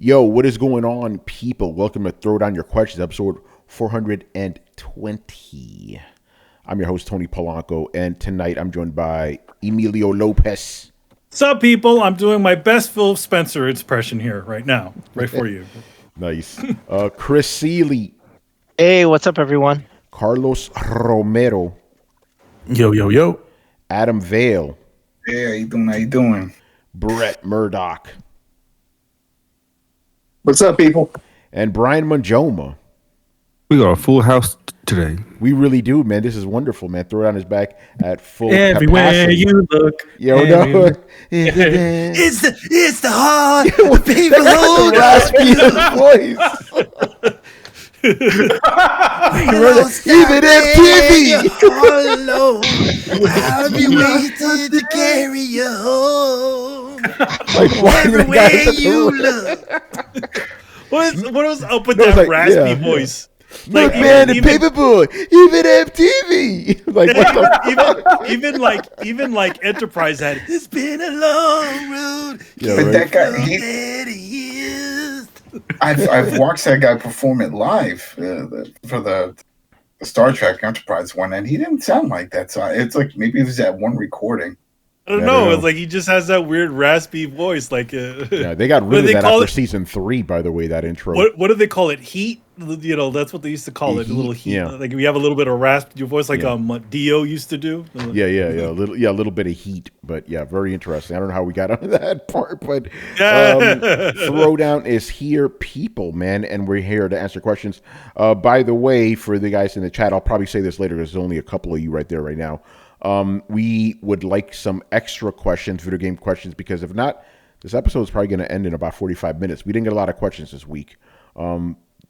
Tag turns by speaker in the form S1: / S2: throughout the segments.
S1: Yo, what is going on, people? Welcome to Throwdown Your Questions, episode 420. I'm your host, Tony Polanco, and tonight I'm joined by Emilio Lopez.
S2: What's up, people? I'm doing my best Phil Spencer impression here right now, right for you.
S1: Nice. Chris Seeley.
S3: Hey, what's up, everyone?
S1: Carlos Romero.
S4: Yo, yo, yo.
S1: Adam Vale.
S5: Hey, how you doing?
S1: Brett Murdoch.
S6: What's up, people?
S1: And Brian Manjoma.
S4: We got a full house today.
S1: We really do, man. This is wonderful, man. Throwdown is back at full
S2: Everywhere
S1: capacity.
S2: you look.
S1: Yo, no.
S2: It's the heart.
S1: The people hold raspy voice. Even MTV.
S2: I'll be waiting to carry you home.
S1: Like,
S2: Everywhere you look. What was up with that
S1: like,
S2: raspy voice?
S1: Look,
S2: Like,
S1: man, the Paperboy, even MTV. Like, what the fuck?
S2: even like Enterprise had. It's been a long road.
S1: Yeah,
S5: But
S1: right.
S5: that guy, I've watched that guy perform it live for the Star Trek Enterprise one, and he didn't sound like that. So it's like maybe it was that one recording.
S2: I don't know. It's like he just has that weird raspy voice. Like,
S1: Yeah, they got rid of that after season 3, by the way, that intro.
S2: What do they call it? Heat? You know, that's what they used to call it. A little heat.
S1: Yeah.
S2: Like we have a little bit of rasp to your voice, like Dio used to do.
S1: Yeah, a little bit of heat, but yeah, very interesting. I don't know how we got on that part, but Throwdown is here, people, man, and we're here to answer questions. By the way, for the guys in the chat, I'll probably say this later because there's only a couple of you right there right now. We would like some extra questions, video game questions, because if not, this episode is probably going to end in about 45 minutes. We didn't get a lot of questions this week.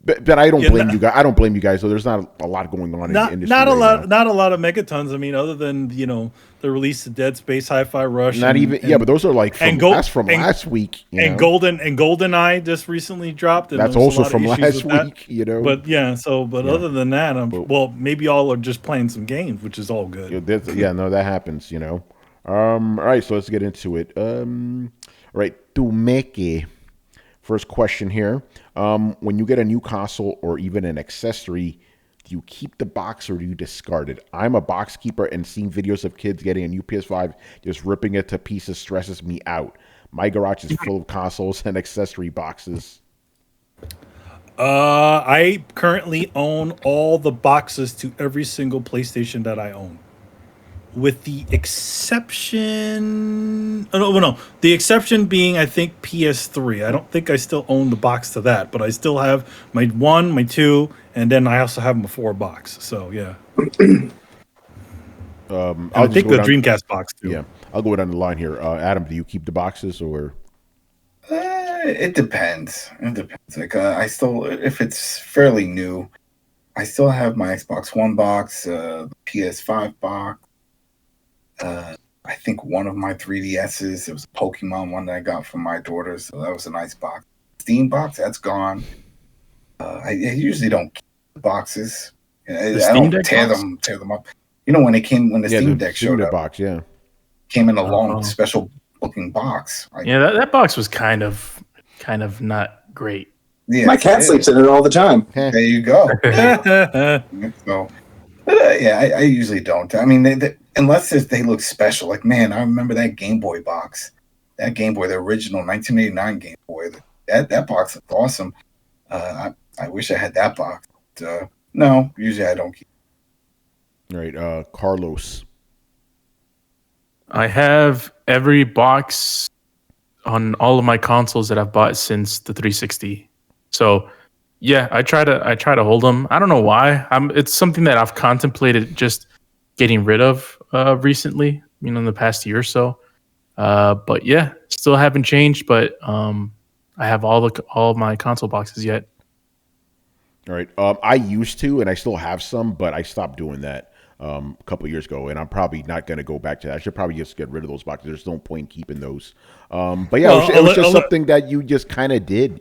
S1: But I don't blame you guys. I don't blame you guys. So there's not a lot going on in the industry.
S2: Not a lot of megatons. I mean, other than the release of Dead Space, Hi-Fi Rush.
S1: Not even. But those are like from last week.
S2: GoldenEye just recently dropped. And
S1: that's also from last week.
S2: But other than that, maybe y'all are just playing some games, which is all good.
S1: That happens. All right, so let's get into it. All right, Tumeke. First question here. When you get a new console or even an accessory, do you keep the box or do you discard it? I'm a box keeper, and seeing videos of kids getting a new PS5 just ripping it to pieces stresses me out. My garage is full of consoles and accessory boxes.
S2: I currently own all the boxes to every single PlayStation that I own. With the exception... the exception being, I think, PS3. I don't think I still own the box to that, but I still have my 1, my 2, and then I also have my 4 box. So, yeah.
S1: I'll
S2: take the Dreamcast box, too.
S1: Yeah, I'll go down the line here. Adam, do you keep the boxes, or...?
S5: It depends. Like, I still, if it's fairly new, I still have my Xbox One box, PS5 box. I think one of my 3DSs, it was a Pokemon one that I got from my daughter, so that was a nice box. Steam box, that's gone. I usually don't keep the boxes. I don't tear them up. When the Steam Deck showed up,
S1: box,
S5: came in a long, special looking box.
S3: That box was kind of not great.
S6: Yeah, my cat sleeps in it all the time.
S5: There you go. So, I usually don't. I mean, unless they look special. Like, man, I remember that Game Boy box. That Game Boy, the original 1989 Game Boy. That box is awesome. I wish I had that box. No, usually I don't keep.
S1: All right, Carlos.
S3: I have every box on all of my consoles that I've bought since the 360. So, yeah, I try to hold them. I don't know why. It's something that I've contemplated just getting rid of recently, in the past year or so. But yeah, still haven't changed, but I have all of my console boxes yet.
S1: All right. I used to, and I still have some, but I stopped doing that a couple of years ago, and I'm probably not going to go back to that. I should probably just get rid of those boxes. There's no point in keeping those. But yeah, it was just something that you just kind of did,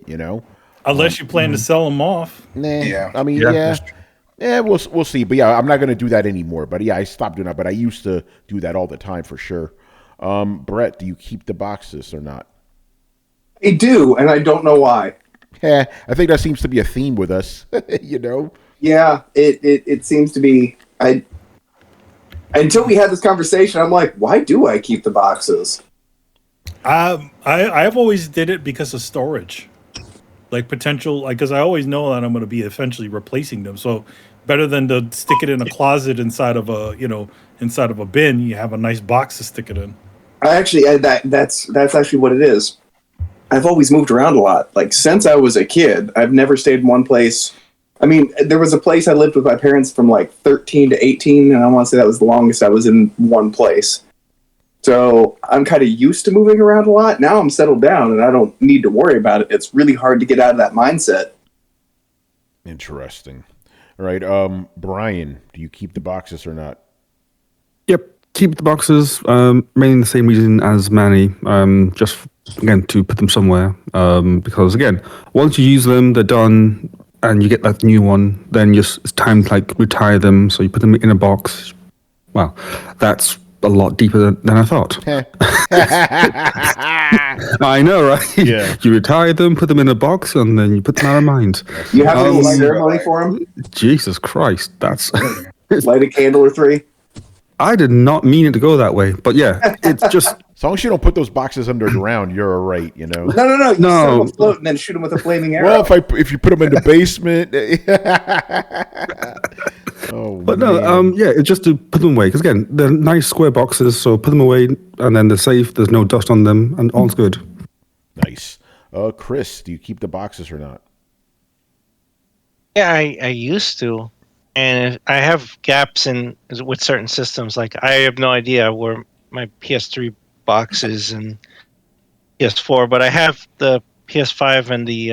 S2: Unless you plan to sell them off.
S1: Yeah. I mean, yeah, we'll see. But yeah, I'm not going to do that anymore. But yeah, I stopped doing that. But I used to do that all the time for sure. Brett, do you keep the boxes or not?
S6: They do, and I don't know why.
S1: Yeah, I think that seems to be a theme with us.
S6: Yeah, it seems to be. Until we had this conversation, I'm like, why do I keep the boxes?
S2: I've always did it because of storage, like potential, like because I always know that I'm going to be eventually replacing them. So better than to stick it in a closet inside of a bin. You have a nice box to stick it in.
S6: That's actually what it is. I've always moved around a lot. Like since I was a kid, I've never stayed in one place. I mean, there was a place I lived with my parents from like 13 to 18, and I want to say that was the longest I was in one place. So I'm kind of used to moving around a lot. Now I'm settled down, and I don't need to worry about it. It's really hard to get out of that mindset.
S1: Interesting. All right, Brian, do you keep the boxes or not?
S4: Yep, keep the boxes. Mainly the same reason as Manny. Just again to put them somewhere. Because again, once you use them, they're done, and you get that new one. Then it's time to like retire them. So you put them in a box. Wow, that's a lot deeper than I thought. I know, right?
S1: Yeah.
S4: You retire them, put them in a box, and then you put them out of mind.
S6: You have a little ceremony for them?
S4: Jesus Christ, that's...
S6: Light a candle or three?
S4: I did not mean it to go that way, but yeah, it's just...
S1: As long as you don't put those boxes underground, you're all right,
S6: No. You set them afloat and then shoot them with a flaming arrow.
S1: Well, if you put them in the basement...
S4: But no, it's just to put them away. Because again, they're nice square boxes, so put them away, and then they're safe. There's no dust on them, and all's good.
S1: Nice. Chris, do you keep the boxes or not?
S7: Yeah, I used to, and I have gaps with certain systems. Like I have no idea where my PS3 box is and PS4, but I have the PS5 and the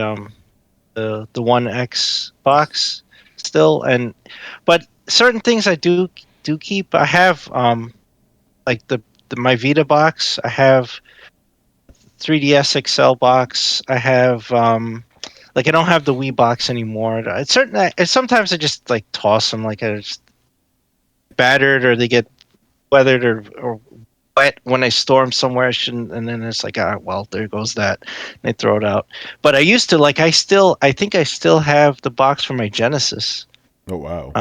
S7: One X box still, but certain things I do keep. I have like the my Vita box. I have 3DS XL box. I have like I don't have the Wii box anymore. Sometimes I just like toss them, like I just battered or they get weathered or wet when I store them somewhere I shouldn't, and then it's like, well, there goes that. And they throw it out. But I used to I think I still have the box for my Genesis.
S1: Oh wow!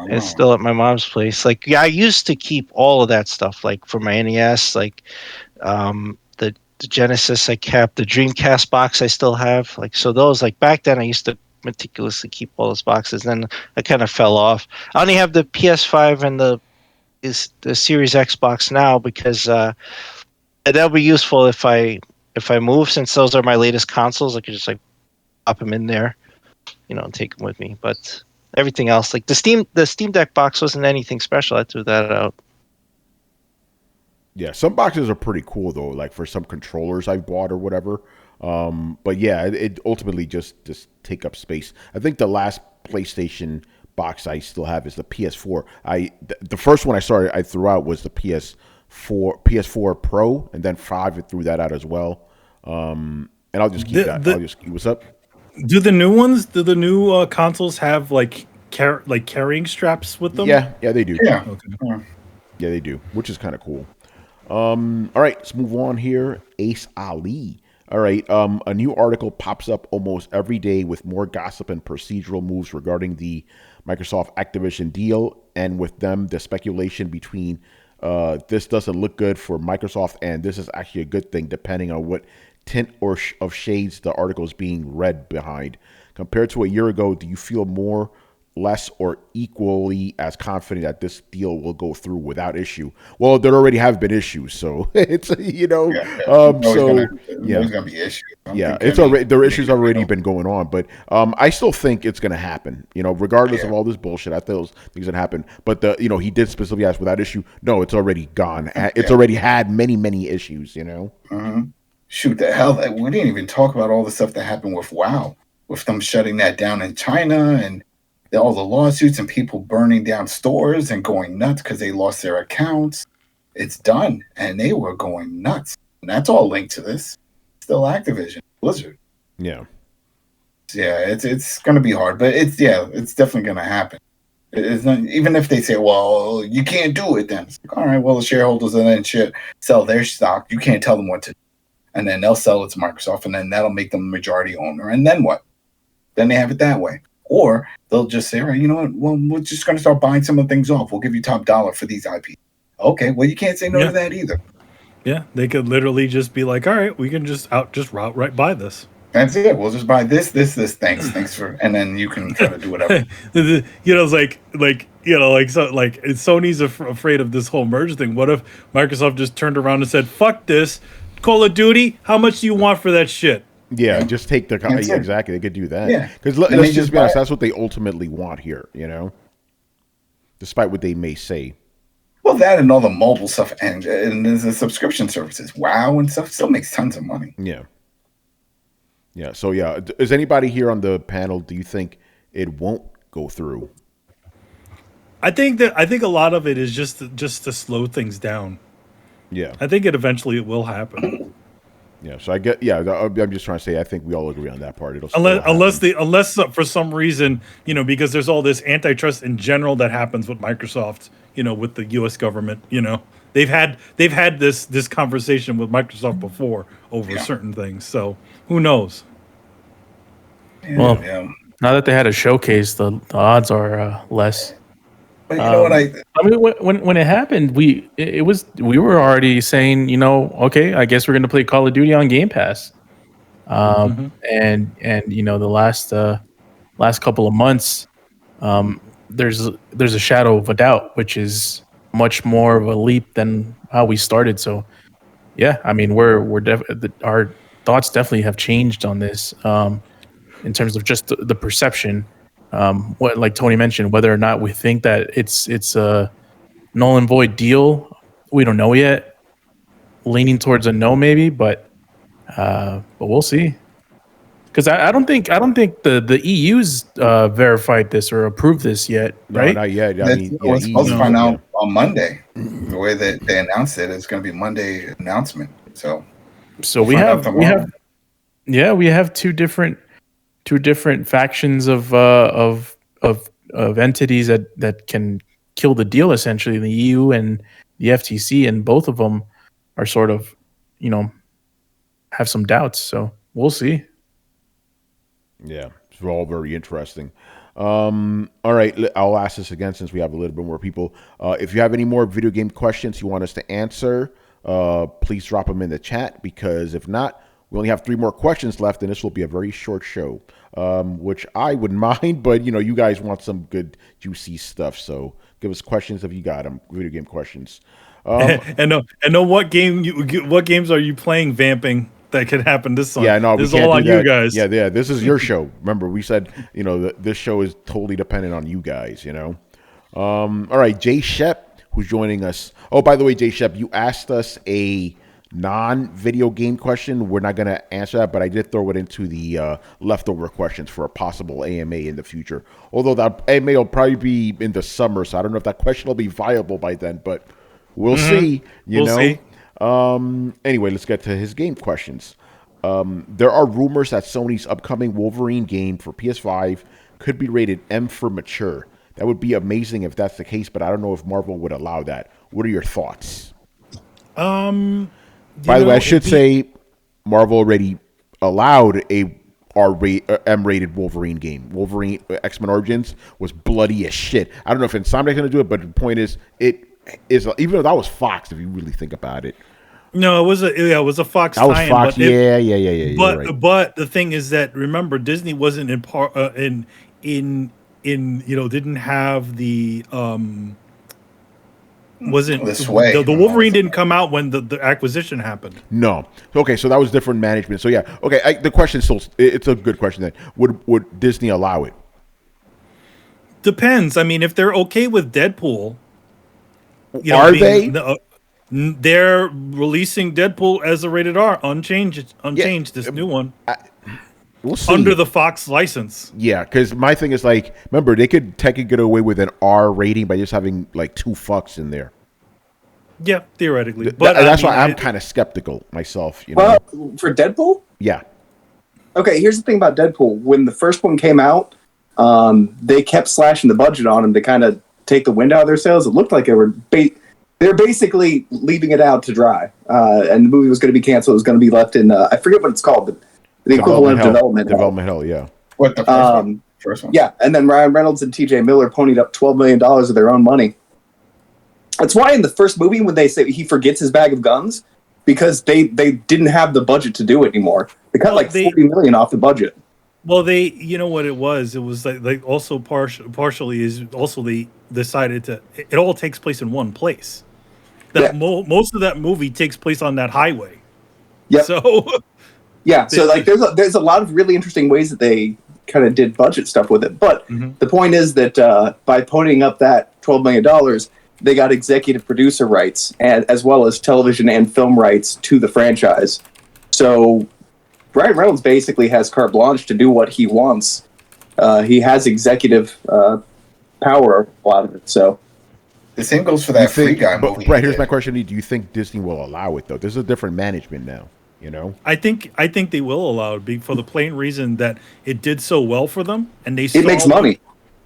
S7: It's still at my mom's place. Like, yeah, I used to keep all of that stuff, like for my NES, like the Genesis I kept, the Dreamcast box I still have. Like, so those, like back then I used to meticulously keep all those boxes. Then I kind of fell off. I only have the PS5 and the Series X box now because that'll be useful if I move, since those are my latest consoles. I could just like pop them in there, and take them with me. But everything else, like the Steam Deck box, wasn't anything special. I threw that out.
S1: Yeah, some boxes are pretty cool though, like for some controllers I've bought or whatever. But yeah, it ultimately just take up space. I think the last PlayStation box I still have is the PS4. The first one I threw out was the PS4 Pro, and then 5 I threw that out as well. And I'll just keep that. I'll just keep. What's up?
S2: Do the new consoles have like carrying straps with them?
S1: Yeah, they do.
S5: Yeah.
S2: Okay.
S1: Yeah, they do, which is kind of cool. All right, let's move on here. Ace Ali. All right, a new article pops up almost every day with more gossip and procedural moves regarding the Microsoft Activision deal, and with them, the speculation between this doesn't look good for Microsoft and this is actually a good thing, depending on what tint of shades the article is being read behind. Compared to a year ago, do you feel more, less, or equally as confident that this deal will go through without issue? Well, there already have been issues, so it's there's
S5: gonna be issues.
S1: It's already, there issues already been going on, but I still think it's gonna happen. Regardless of all this bullshit, I think those things that happen. But he did specifically ask without issue. No, it's already gone. It's already had many issues.
S5: Mm-hmm. Shoot, the hell! We didn't even talk about all the stuff that happened with WoW, with them shutting that down in China and all the lawsuits and people burning down stores and going nuts because they lost their accounts. It's done, and they were going nuts. And that's all linked to this. Still Activision Blizzard.
S1: Yeah.
S5: It's going to be hard, but it's definitely going to happen. It's not, even if they say, well, you can't do it, then it's like, all right, well, the shareholders and then sell their stock. You can't tell them what to do. and then they'll sell it to Microsoft, and then that'll make them majority owner. And then what? Then they have it that way. Or they'll just say, all right, you know what? Well, we're just going to start buying some of the things off. We'll give you top dollar for these IP. Okay, well, you can't say no to that either.
S2: Yeah, they could literally just be like, all right, we can just route right by this.
S5: That's it. We'll just buy this. Thanks for, and then you can kind of do whatever.
S2: It's Sony's afraid of this whole merge thing. What if Microsoft just turned around and said, "Fuck this, Call of Duty. How much do you want for that shit?"
S1: Yeah, just take the exactly. They could do that.
S5: Yeah,
S1: because let's just be honest. That's what they ultimately want here. Despite what they may say.
S5: Well, that and all the mobile stuff and the subscription services, WoW and stuff, still makes tons of money.
S1: Yeah. Yeah. So is anybody here on the panel? Do you think it won't go through?
S2: I think a lot of it is just to slow things down.
S1: Yeah.
S2: I think it will happen.
S1: Yeah. So I'm just trying to say I think we all agree on that part.
S2: Unless for some reason, because there's all this antitrust in general that happens with Microsoft, with the U.S. government, they've had this conversation with Microsoft before over certain things. So who knows?
S3: Well, now that they had a showcase, the odds are less.
S5: But you know what I
S3: mean, when it happened, we were already saying, okay, I guess we're going to play Call of Duty on Game Pass. And the last couple of months, there's a shadow of a doubt, which is much more of a leap than how we started. So, yeah, I mean, our thoughts definitely have changed on this in terms of just the perception. What, like Tony mentioned, whether or not we think that it's a null and void deal, we don't know yet. Leaning towards a no, maybe, but we'll see. Because I don't think the EU's verified this or approved this yet, right?
S1: No, not yet.
S5: We're supposed to find out on Monday. The way that they announced it, it's going to be Monday announcement. So
S3: we have two different factions of entities that can kill the deal, essentially, the EU and the FTC, and both of them are sort of, have some doubts. So we'll see.
S1: Yeah, it's all very interesting. All right, I'll ask this again since we have a little bit more people. If you have any more video game questions you want us to answer, please drop them in the chat, because if not, we only have 3 more questions left, and this will be a very short show, which I wouldn't mind, but you guys want some good, juicy stuff, so give us questions if you got them, video game questions.
S2: And know what games are you playing, vamping? That could happen this summer.
S1: Yeah, no,
S2: this is all on you guys.
S1: Yeah, this is your show. Remember, we said this show is totally dependent on you guys. All right, Jay Shep, who's joining us. Oh, by the way, Jay Shep, you asked us a non-video game question. We're not going to answer that, but I did throw it into the leftover questions for a possible AMA in the future. Although that AMA will probably be in the summer, so I don't know if that question will be viable by then, but we'll see. We'll see. Anyway, let's get to his game questions. There are rumors that Sony's upcoming Wolverine game for PS5 could be rated M for mature. That would be amazing if that's the case, but I don't know if Marvel would allow that. What are your thoughts? By the way, I should say Marvel already allowed a M-rated Wolverine game. Wolverine X-Men Origins was bloody as shit. I don't know if Insomniac going to do it, but the point is, it is, even though that was Fox, if you really think about it.
S2: No, it was a Fox.
S1: That was Fox. Yeah.
S2: But the thing is that, remember, Disney wasn't didn't have the the Wolverine didn't come out when the acquisition happened.
S1: No. Okay, so that was different management. So yeah. Okay, the question still, it's a good question then. Would Disney allow it?
S2: Depends. I mean, if they're okay with Deadpool,
S1: are they?
S2: They're releasing Deadpool as a rated R, unchanged. This new one.
S1: We'll see.
S2: Under the Fox license.
S1: Yeah, because my thing is, like, remember, they could technically get away with an R rating by just having like 2 fucks in there.
S2: Yeah, theoretically. But
S1: that's why I'm kind of skeptical myself.
S6: Well, for Deadpool?
S1: Yeah.
S6: Okay, here's the thing about Deadpool. When the first one came out, they kept slashing the budget on him to kind of take the wind out of their sails. It looked like they were They're basically leaving it out to dry, and the movie was going to be canceled. It was going to be left in I forget what it's called, but the equivalent of development hell.
S1: Development hell, yeah.
S5: What the first one? First one?
S6: Yeah, and then Ryan Reynolds and T.J. Miller ponied up $12 million of their own money. That's why in the first movie, when they say he forgets his bag of guns, because they didn't have the budget to do it anymore. They cut $40 million off the budget.
S2: Well, you know what it was? It was like also partially is also they decided to. It all takes place in one place. That most of that movie takes place on that highway.
S6: Yeah.
S2: So.
S6: Yeah. So like, there's a lot of really interesting ways that they kind of did budget stuff with it. But the point is that by ponying up that $12 million, they got executive producer rights and as well as television and film rights to the franchise. So Ryan Reynolds basically has carte blanche to do what he wants. He has executive power, a lot of it. So
S5: the same goes for that Free Guy movie.
S1: Right, here's my question: do you think Disney will allow it though? There's a different management now. You know,
S2: I think they will allow it for the plain reason that it did so well for them, and
S6: it makes money.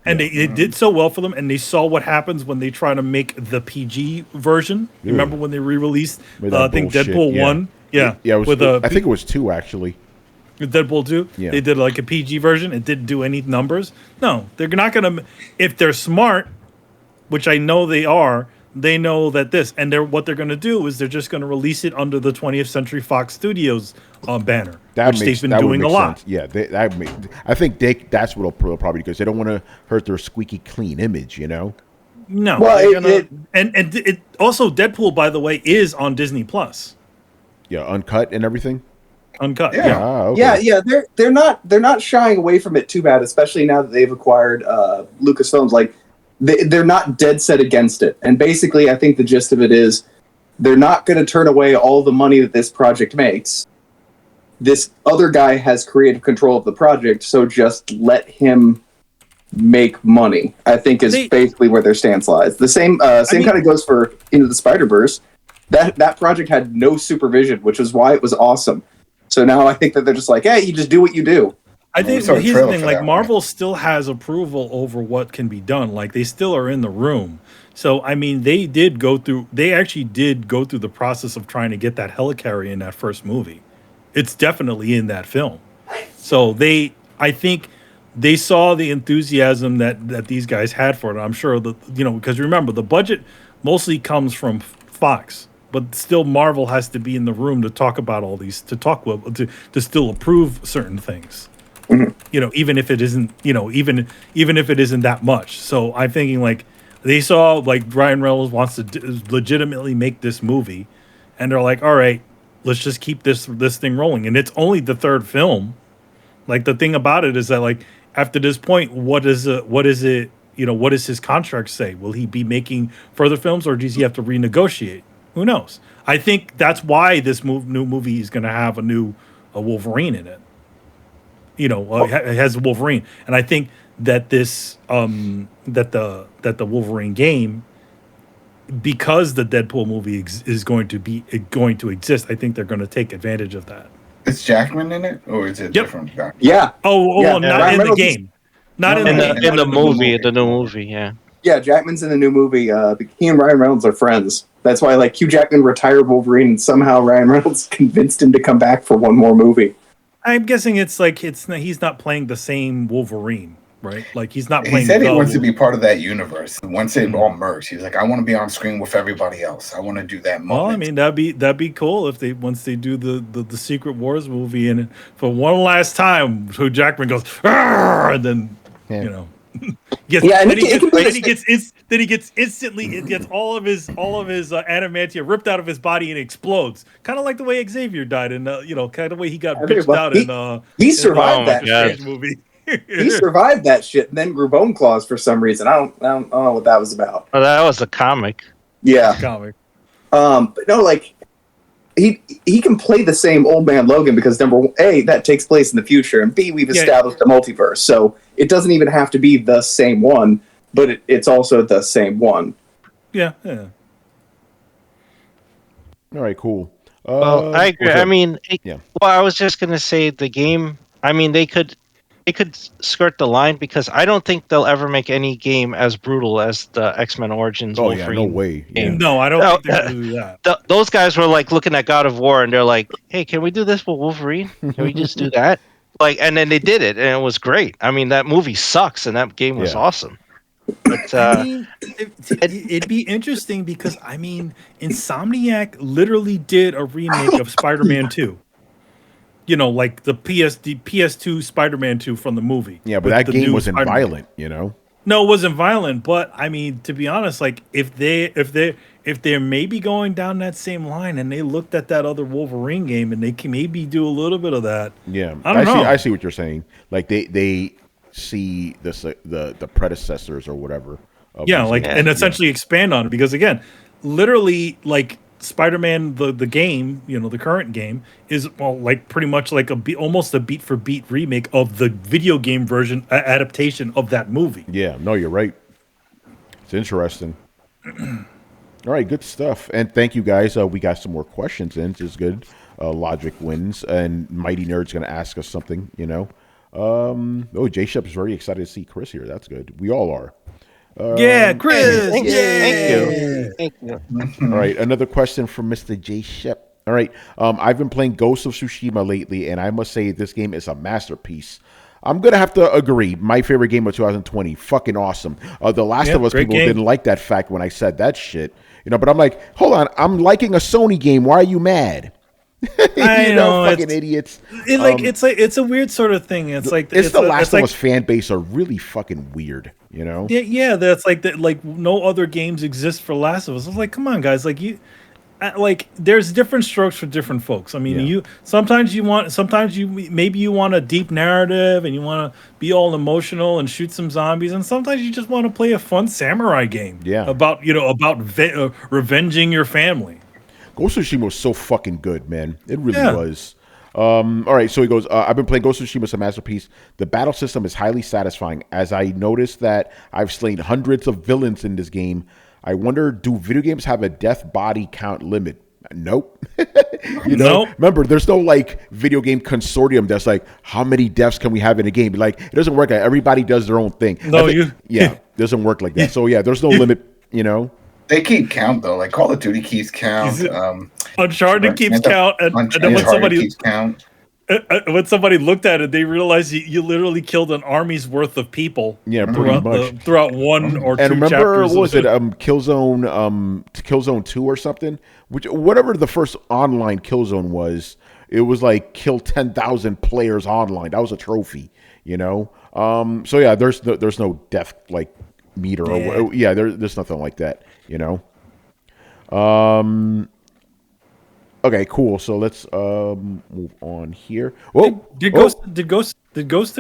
S2: And it did so well for them, and they saw what happens when they try to make the PG version. You remember when they re-released, I think Deadpool 1? Yeah.
S1: Yeah, I think it was 2, actually.
S2: Deadpool 2?
S1: Yeah.
S2: They did like a PG version. It didn't do any numbers. No, they're not going to... If they're smart, which I know they are, they know that what they're going to do is they're just going to release it under the 20th Century Fox Studios banner, which they've been doing a lot.
S1: Sense. Yeah, I think that's what they'll probably do because they don't want to hurt their squeaky clean image, you know?
S2: No. Well, it also, Deadpool, by the way, is on Disney Plus.
S1: Yeah, uncut and everything?
S2: Uncut,
S6: yeah.
S1: Ah, okay.
S6: Yeah, they're not shying away from it too bad, especially now that they've acquired Lucasfilms. Like, they're not dead set against it. And basically, I think the gist of it is they're not going to turn away all the money that this project makes. This other guy has creative control of the project, so just let him make money, I think is basically where their stance lies. The same kind of goes for Into the Spider-Verse. That project had no supervision, which is why it was awesome. So now I think that they're just like, hey, you just do what you do.
S2: I think here's the thing, like Marvel still has approval over what can be done. Like they still are in the room. So I mean they actually did go through the process of trying to get that helicarrier in that first movie. It's definitely in that film. So I think they saw the enthusiasm that these guys had for it. I'm sure that, because remember the budget mostly comes from Fox, but still Marvel has to be in the room to talk about all these, to still approve certain things. Mm-hmm. Even if it isn't, even if it isn't that much. So I'm thinking like they saw like Ryan Reynolds wants to legitimately make this movie, and they're like, all right, let's just keep this thing rolling. And it's only the third film. Like the thing about it is that like after this point, what does his contract say? Will he be making further films, or does he have to renegotiate? Who knows? I think that's why this new movie is going to have a Wolverine in it. It has Wolverine, and I think that this that the Wolverine game, because the Deadpool movie is going to exist, I think they're going to take advantage of that.
S5: Is Jackman in it, or is it different guy?
S6: Yeah.
S2: Well, not in the game. Not in
S7: the movie. The new movie, yeah.
S6: Yeah, Jackman's in the new movie. He and Ryan Reynolds are friends. That's why, like, Hugh Jackman retired Wolverine, and somehow Ryan Reynolds convinced him to come back for one more movie.
S2: I'm guessing he's not playing the same Wolverine, right? Like he's not playing.
S5: He said he wants to be part of that universe. Once it all merged, he's like, I want to be on screen with everybody else. I want to do that moment.
S2: Well, I mean, that'd be cool if once they do the Secret Wars movie, and for one last time, Hugh Jackman goes, and then he gets all of his adamantia ripped out of his body and explodes, kind of like the way Xavier died, and kind of the way he got bitched out in
S6: he survived that
S2: shit movie.
S6: He survived that shit and then grew bone claws for some reason. I don't know what that was about.
S7: Oh, that was a comic.
S6: Yeah,
S2: comic.
S6: But no, like he can play the same old man Logan because A, that takes place in the future, and B, we've established a multiverse, so it doesn't even have to be the same one, but it's also the same one.
S2: Yeah.
S1: All right, cool.
S7: Well, I agree. I mean, well, I was just gonna say the game. I mean, they could they could skirt the line because I don't think they'll ever make any game as brutal as the X-Men Origins
S1: Oh yeah,
S7: Wolverine.
S1: no way. Yeah.
S2: No, I don't
S7: No,
S2: think they're going to do that.
S7: Those guys were like looking at God of War and they're like, "Hey, can we do this with Wolverine? Can we just do that?" Like, and then they did it, and it was great. I mean, that movie sucks, and that game was
S1: Yeah.
S7: awesome. But
S2: I mean, it'd be interesting because I mean, Insomniac literally did a remake of Spider-Man 2. You know, like the PS2 Spider-Man 2 from the movie.
S1: Yeah, but
S2: with
S1: that
S2: the
S1: game
S2: new
S1: wasn't
S2: Spider-Man.
S1: violent, you know.
S2: No, it wasn't violent, but I mean, to be honest, like if they're maybe going down that same line and they looked at that other Wolverine game and they can maybe do a little bit of that.
S1: Yeah,
S2: I don't know.
S1: I see what you're saying. Like they see the predecessors or whatever. of
S2: Yeah,
S1: these
S2: like
S1: games.
S2: and essentially expand on it because again, literally like Spider-Man the game, you know, the current game is like pretty much like almost a beat for beat remake of the video game version adaptation of that movie.
S1: Yeah, no, you're right. It's interesting. All right, good stuff. And thank you guys. We got some more questions in, which is good. Logic wins, and Mighty Nerd's going to ask us something, you know. J Shep's very excited to see Chris here. That's good. We all are.
S2: Yeah, Chris.
S7: thank you.
S1: All right, another question from Mr. J Shep. All right, I've been playing Ghost of Tsushima lately, and I must say this game is a masterpiece. I'm going to have to agree. My favorite game of 2020. Fucking awesome. The Last of Us
S2: great
S1: people
S2: game.
S1: didn't like that fact when I said that shit. You know, but I'm like, hold on. I'm liking a Sony game. Why are you mad?
S2: I know,
S1: fucking idiots.
S2: It's a weird sort of thing. It's like
S1: It's the Last
S2: it's
S1: of
S2: like,
S1: Us fan base are really fucking weird, you know?
S2: Yeah, that's like that. Like no other games exist for Last of Us. It's like, come on, guys. Like like there's different strokes for different folks. I mean,
S1: Yeah.
S2: sometimes you maybe you want a deep narrative and you want to be all emotional and shoot some zombies, and sometimes you just want to play a fun samurai game.
S1: Yeah.
S2: about revenging your family.
S1: Ghost of Tsushima was so fucking good, man. It really
S2: Yeah.
S1: was. All right, so he goes, I've been playing Ghost of Tsushima, it's a masterpiece. The battle system is highly satisfying. As I noticed that I've slain hundreds of villains in this game, I wonder, do video games have a death body count limit? Nope. You know,
S2: Nope.
S1: remember, there's no like video game consortium that's like, how many deaths can we have in a game? Like, it doesn't work. Everybody does their own thing.
S2: No,
S1: yeah, it doesn't work like that. So yeah, there's no limit. You know.
S5: They keep count though. Like Call of Duty keeps count.
S2: Uncharted keeps count, and then when somebody
S5: keeps count.
S2: when somebody looked at it, they realized you literally killed an army's worth of people.
S1: Yeah, pretty much.
S2: Throughout one or two
S1: And remember,
S2: chapters.
S1: what was it? Killzone 2 or something? Whatever the first online Killzone was, it was like kill 10,000 players online. That was a trophy, you know. So yeah, there's no death like meter or there's nothing like that, you know. Okay, cool. So let's move on here. Whoa,
S2: Did Ghost of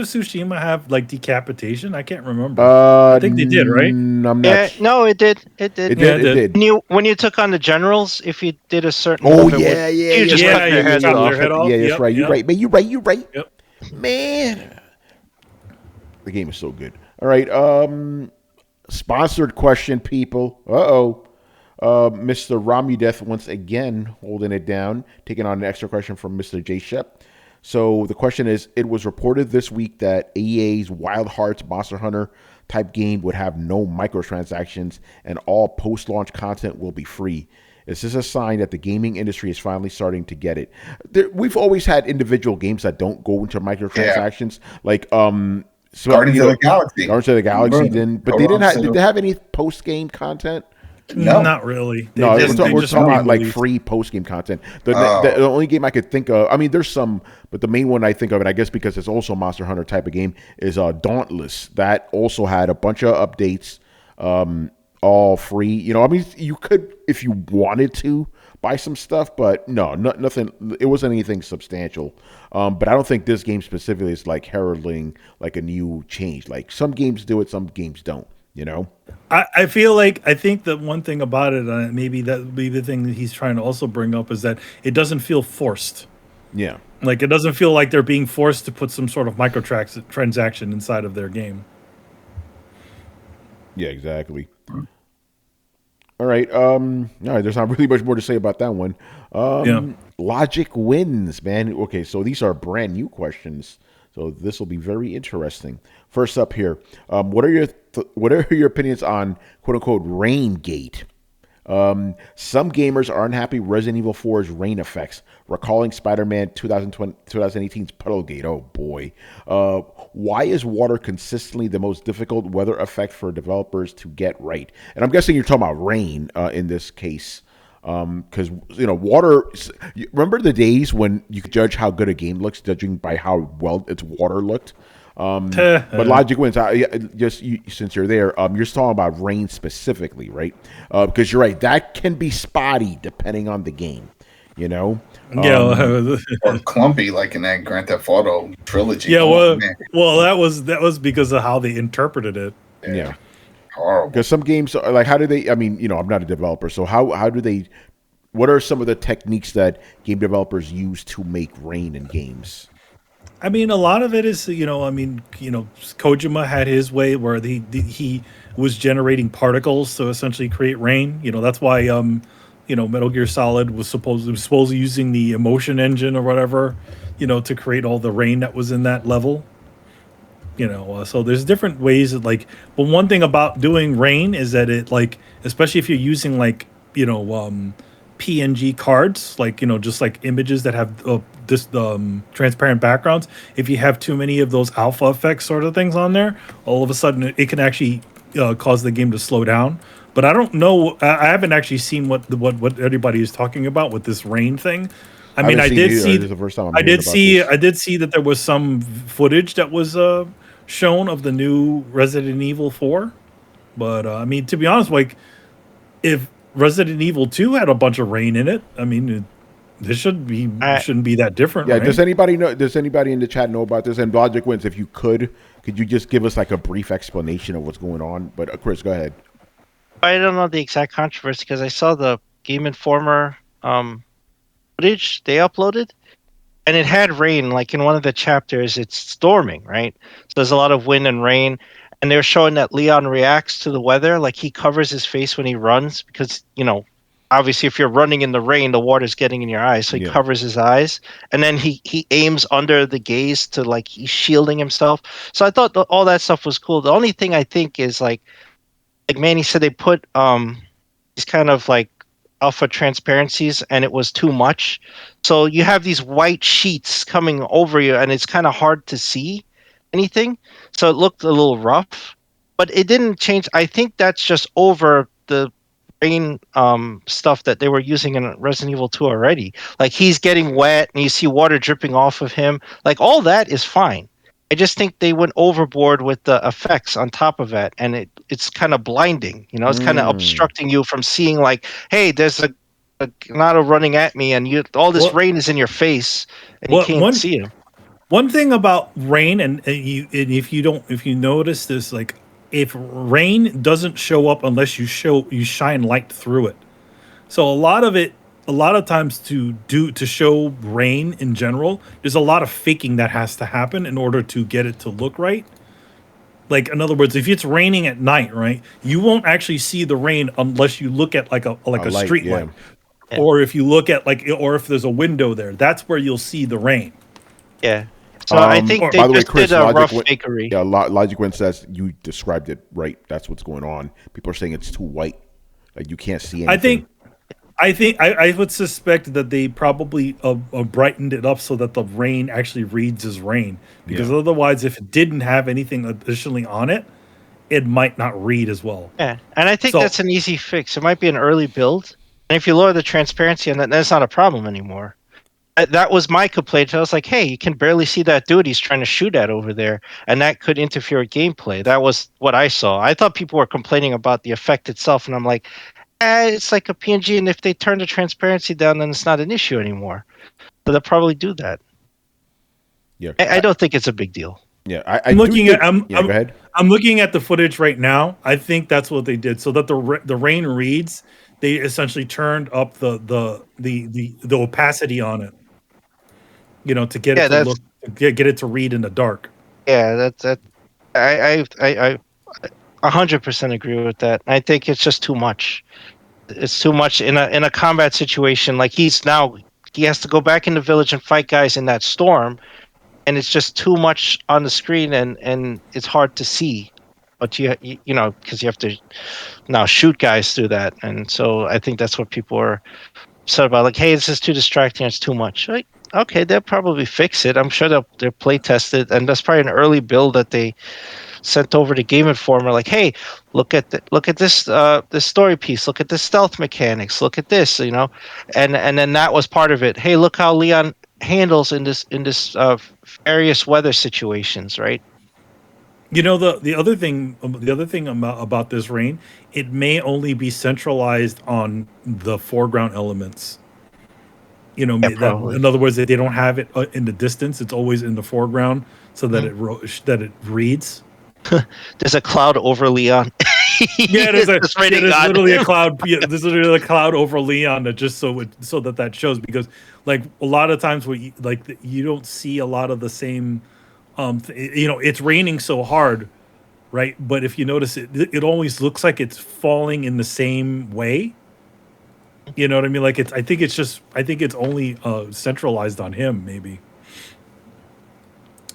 S2: Tsushima have like decapitation? I can't remember. I think they did, right?
S1: I'm not.
S7: Yeah, no, it did. It did.
S1: It
S2: Yeah,
S1: did.
S2: it
S1: It did.
S7: When you took on the generals, if you did a certain
S1: Oh
S7: move, it
S1: yeah,
S7: would,
S1: yeah,
S7: you just
S1: yeah,
S7: cut their
S2: you
S7: heads
S2: chop
S7: off.
S2: their head off.
S1: Yeah, that's
S2: Yep,
S1: right. You're
S2: yep.
S1: right, man. You're right.
S2: Yep.
S1: Man, the game is so good. All right, sponsored question, people. Mr. Romudeth once again holding it down, taking on an extra question from Mr. J Shep. So the question is, it was reported this week that EA's Wild Hearts Monster Hunter type game would have no microtransactions and all post-launch content will be free. Is this a sign that the gaming industry is finally starting to get it? We've always had individual games that don't go into microtransactions, like
S5: Guardians of the Galaxy.
S1: Guardians of the Galaxy
S5: Remember?
S1: didn't, but they didn't have. Did they have any post-game content?
S5: No.
S2: Not really.
S1: No, we're
S2: they
S1: talking
S2: just
S1: about like
S2: re-released.
S1: free post-game content. The only game I could think of, I mean, there's some, but the main one I think of, and I guess because it's also a Monster Hunter type of game, is Dauntless. That also had a bunch of updates, all free. You know, I mean, you could, if you wanted to, buy some stuff, but nothing. It wasn't anything substantial. But I don't think this game specifically is like heralding like a new change. Like some games do it, some games don't. You know,
S2: I think that one thing about it, maybe that would be the thing that he's trying to also bring up, is that it doesn't feel forced.
S1: yeah.
S2: Like it doesn't feel like they're being forced to put some sort of microtransaction inside of their game.
S1: Yeah, exactly. All right. There's not really much more to say about that one.
S2: Yeah.
S1: Logic wins, man. Okay, so these are brand new questions. So this will be very interesting. First up here, what are your opinions on quote unquote Rain Gate? Some gamers are unhappy Resident Evil 4's rain effects, recalling Spider-Man 2018's Puddlegate. Oh boy. Why is water consistently the most difficult weather effect for developers to get right? And I'm guessing you're talking about rain in this case. Because, water, remember the days when you could judge how good a game looks, judging by how well its water looked? But logic wins. Since you're there, you're talking about rain specifically, right? Because you're right, that can be spotty depending on the game.
S5: Or clumpy like in that Grand Theft Auto trilogy.
S2: Yeah, well, that was because of how they interpreted it.
S1: Yeah,
S5: horrible.
S1: Because some games, like, how do they? I mean, I'm not a developer, so how do they? What are some of the techniques that game developers use to make rain in games?
S2: I mean, a lot of it is, Kojima had his way where he was generating particles to essentially create rain. That's why, Metal Gear Solid was supposedly using the emotion engine or whatever, to create all the rain that was in that level. So there's different ways that, like, but one thing about doing rain is that it, like, especially if you're using PNG cards, like, just like images that have transparent backgrounds. If you have too many of those alpha effects sort of things on there, all of a sudden it can actually cause the game to slow down. But I don't know. I haven't actually seen what everybody is talking about with this rain thing. I mean, I did see. This is the first time I did see that there was some footage that was shown of the new Resident Evil 4. But I mean, to be honest, like, if Resident Evil 2 had a bunch of rain in it, I mean, this shouldn't be that different.
S1: Yeah.
S2: Right?
S1: Does anybody know? Does anybody in the chat know about this? And Logic wins. If you could you just give us like a brief explanation of what's going on? But Chris, go ahead.
S7: I don't know the exact controversy because I saw the Game Informer footage they uploaded, and it had rain. Like in one of the chapters, it's storming, right? So there's a lot of wind and rain, and they're showing that Leon reacts to the weather, like he covers his face when he runs because, obviously if you're running in the rain, the water's getting in your eyes, so he covers his eyes, and then he aims under the gaze to, like, he's shielding himself. So I thought all that stuff was cool. The only thing I think is like Manny said, they put these kind of like alpha transparencies, and it was too much. So you have these white sheets coming over you, and it's kind of hard to see anything. So it looked a little rough, but it didn't change. I think that's just over the rain stuff that they were using in Resident Evil 2 already. Like, he's getting wet, and you see water dripping off of him. Like, all that is fine. I just think they went overboard with the effects on top of that, and it's kind of blinding. It's kind of obstructing you from seeing, like, hey, there's a Ganado running at me, and all this rain is in your face, and you can't see him.
S2: One thing about rain, and if you notice this, like, if rain doesn't show up unless you shine light through it. So a lot of times to show rain in general, there's a lot of faking that has to happen in order to get it to look right. Like, in other words, if it's raining at night, right, you won't actually see the rain unless you look at like a light, street light. Yeah. Or if you look at or if there's a window there, that's where you'll see the rain.
S7: Yeah. So I think they just did a rough fakery.
S1: Yeah, Logic Win says you described it right. That's what's going on. People are saying it's too white. Like, you can't see anything.
S2: I would suspect that they probably brightened it up so that the rain actually reads as rain. Because otherwise, if it didn't have anything additionally on it, it might not read as well.
S7: Yeah, and I think that's an easy fix. It might be an early build. And if you lower the transparency on that, that's not a problem anymore. That was my complaint. I was like, hey, you can barely see that dude he's trying to shoot at over there, and that could interfere with gameplay. That was what I saw. I thought people were complaining about the effect itself, and I'm like, it's like a PNG, and if they turn the transparency down, then it's not an issue anymore. So they'll probably do that.
S1: Yeah,
S7: I don't think it's a big deal.
S1: Yeah,
S2: I'm looking at.
S1: go ahead.
S2: I'm looking at the footage right now. I think that's what they did, so that the rain reads. They essentially turned up the opacity on it. To get it to look, get it to read in the dark.
S7: Yeah, I 100% agree with that. I think it's just too much. It's too much in a combat situation. Like, he has to go back in the village and fight guys in that storm, and it's just too much on the screen, and it's hard to see. But you know, because you have to now shoot guys through that, and so I think that's what people are upset about. Like, hey, this is too distracting. It's too much. Like, okay, they'll probably fix it. I'm sure they'll play test it, and that's probably an early build that they sent over to Game Informer. Like, hey, look at this this story piece. Look at the stealth mechanics. Look at this, you know, and then that was part of it. Hey, look how Leon handles in this various weather situations, right?
S2: You know, the other thing about this rain, it may only be centralized on the foreground elements. You know,
S7: Yeah, probably.
S2: in other words, that they don't have it in the distance; it's always in the foreground, so that it reads.
S7: There's a cloud over Leon.
S2: Yeah, there's literally
S7: him.
S2: a cloud. Yeah, there's literally a cloud over Leon that just so that shows, because like a lot of times you don't see a lot of the same. You know, it's raining so hard, right? But if you notice it always looks like it's falling in the same way. You know what I mean? Like I think it's only centralized on him, maybe.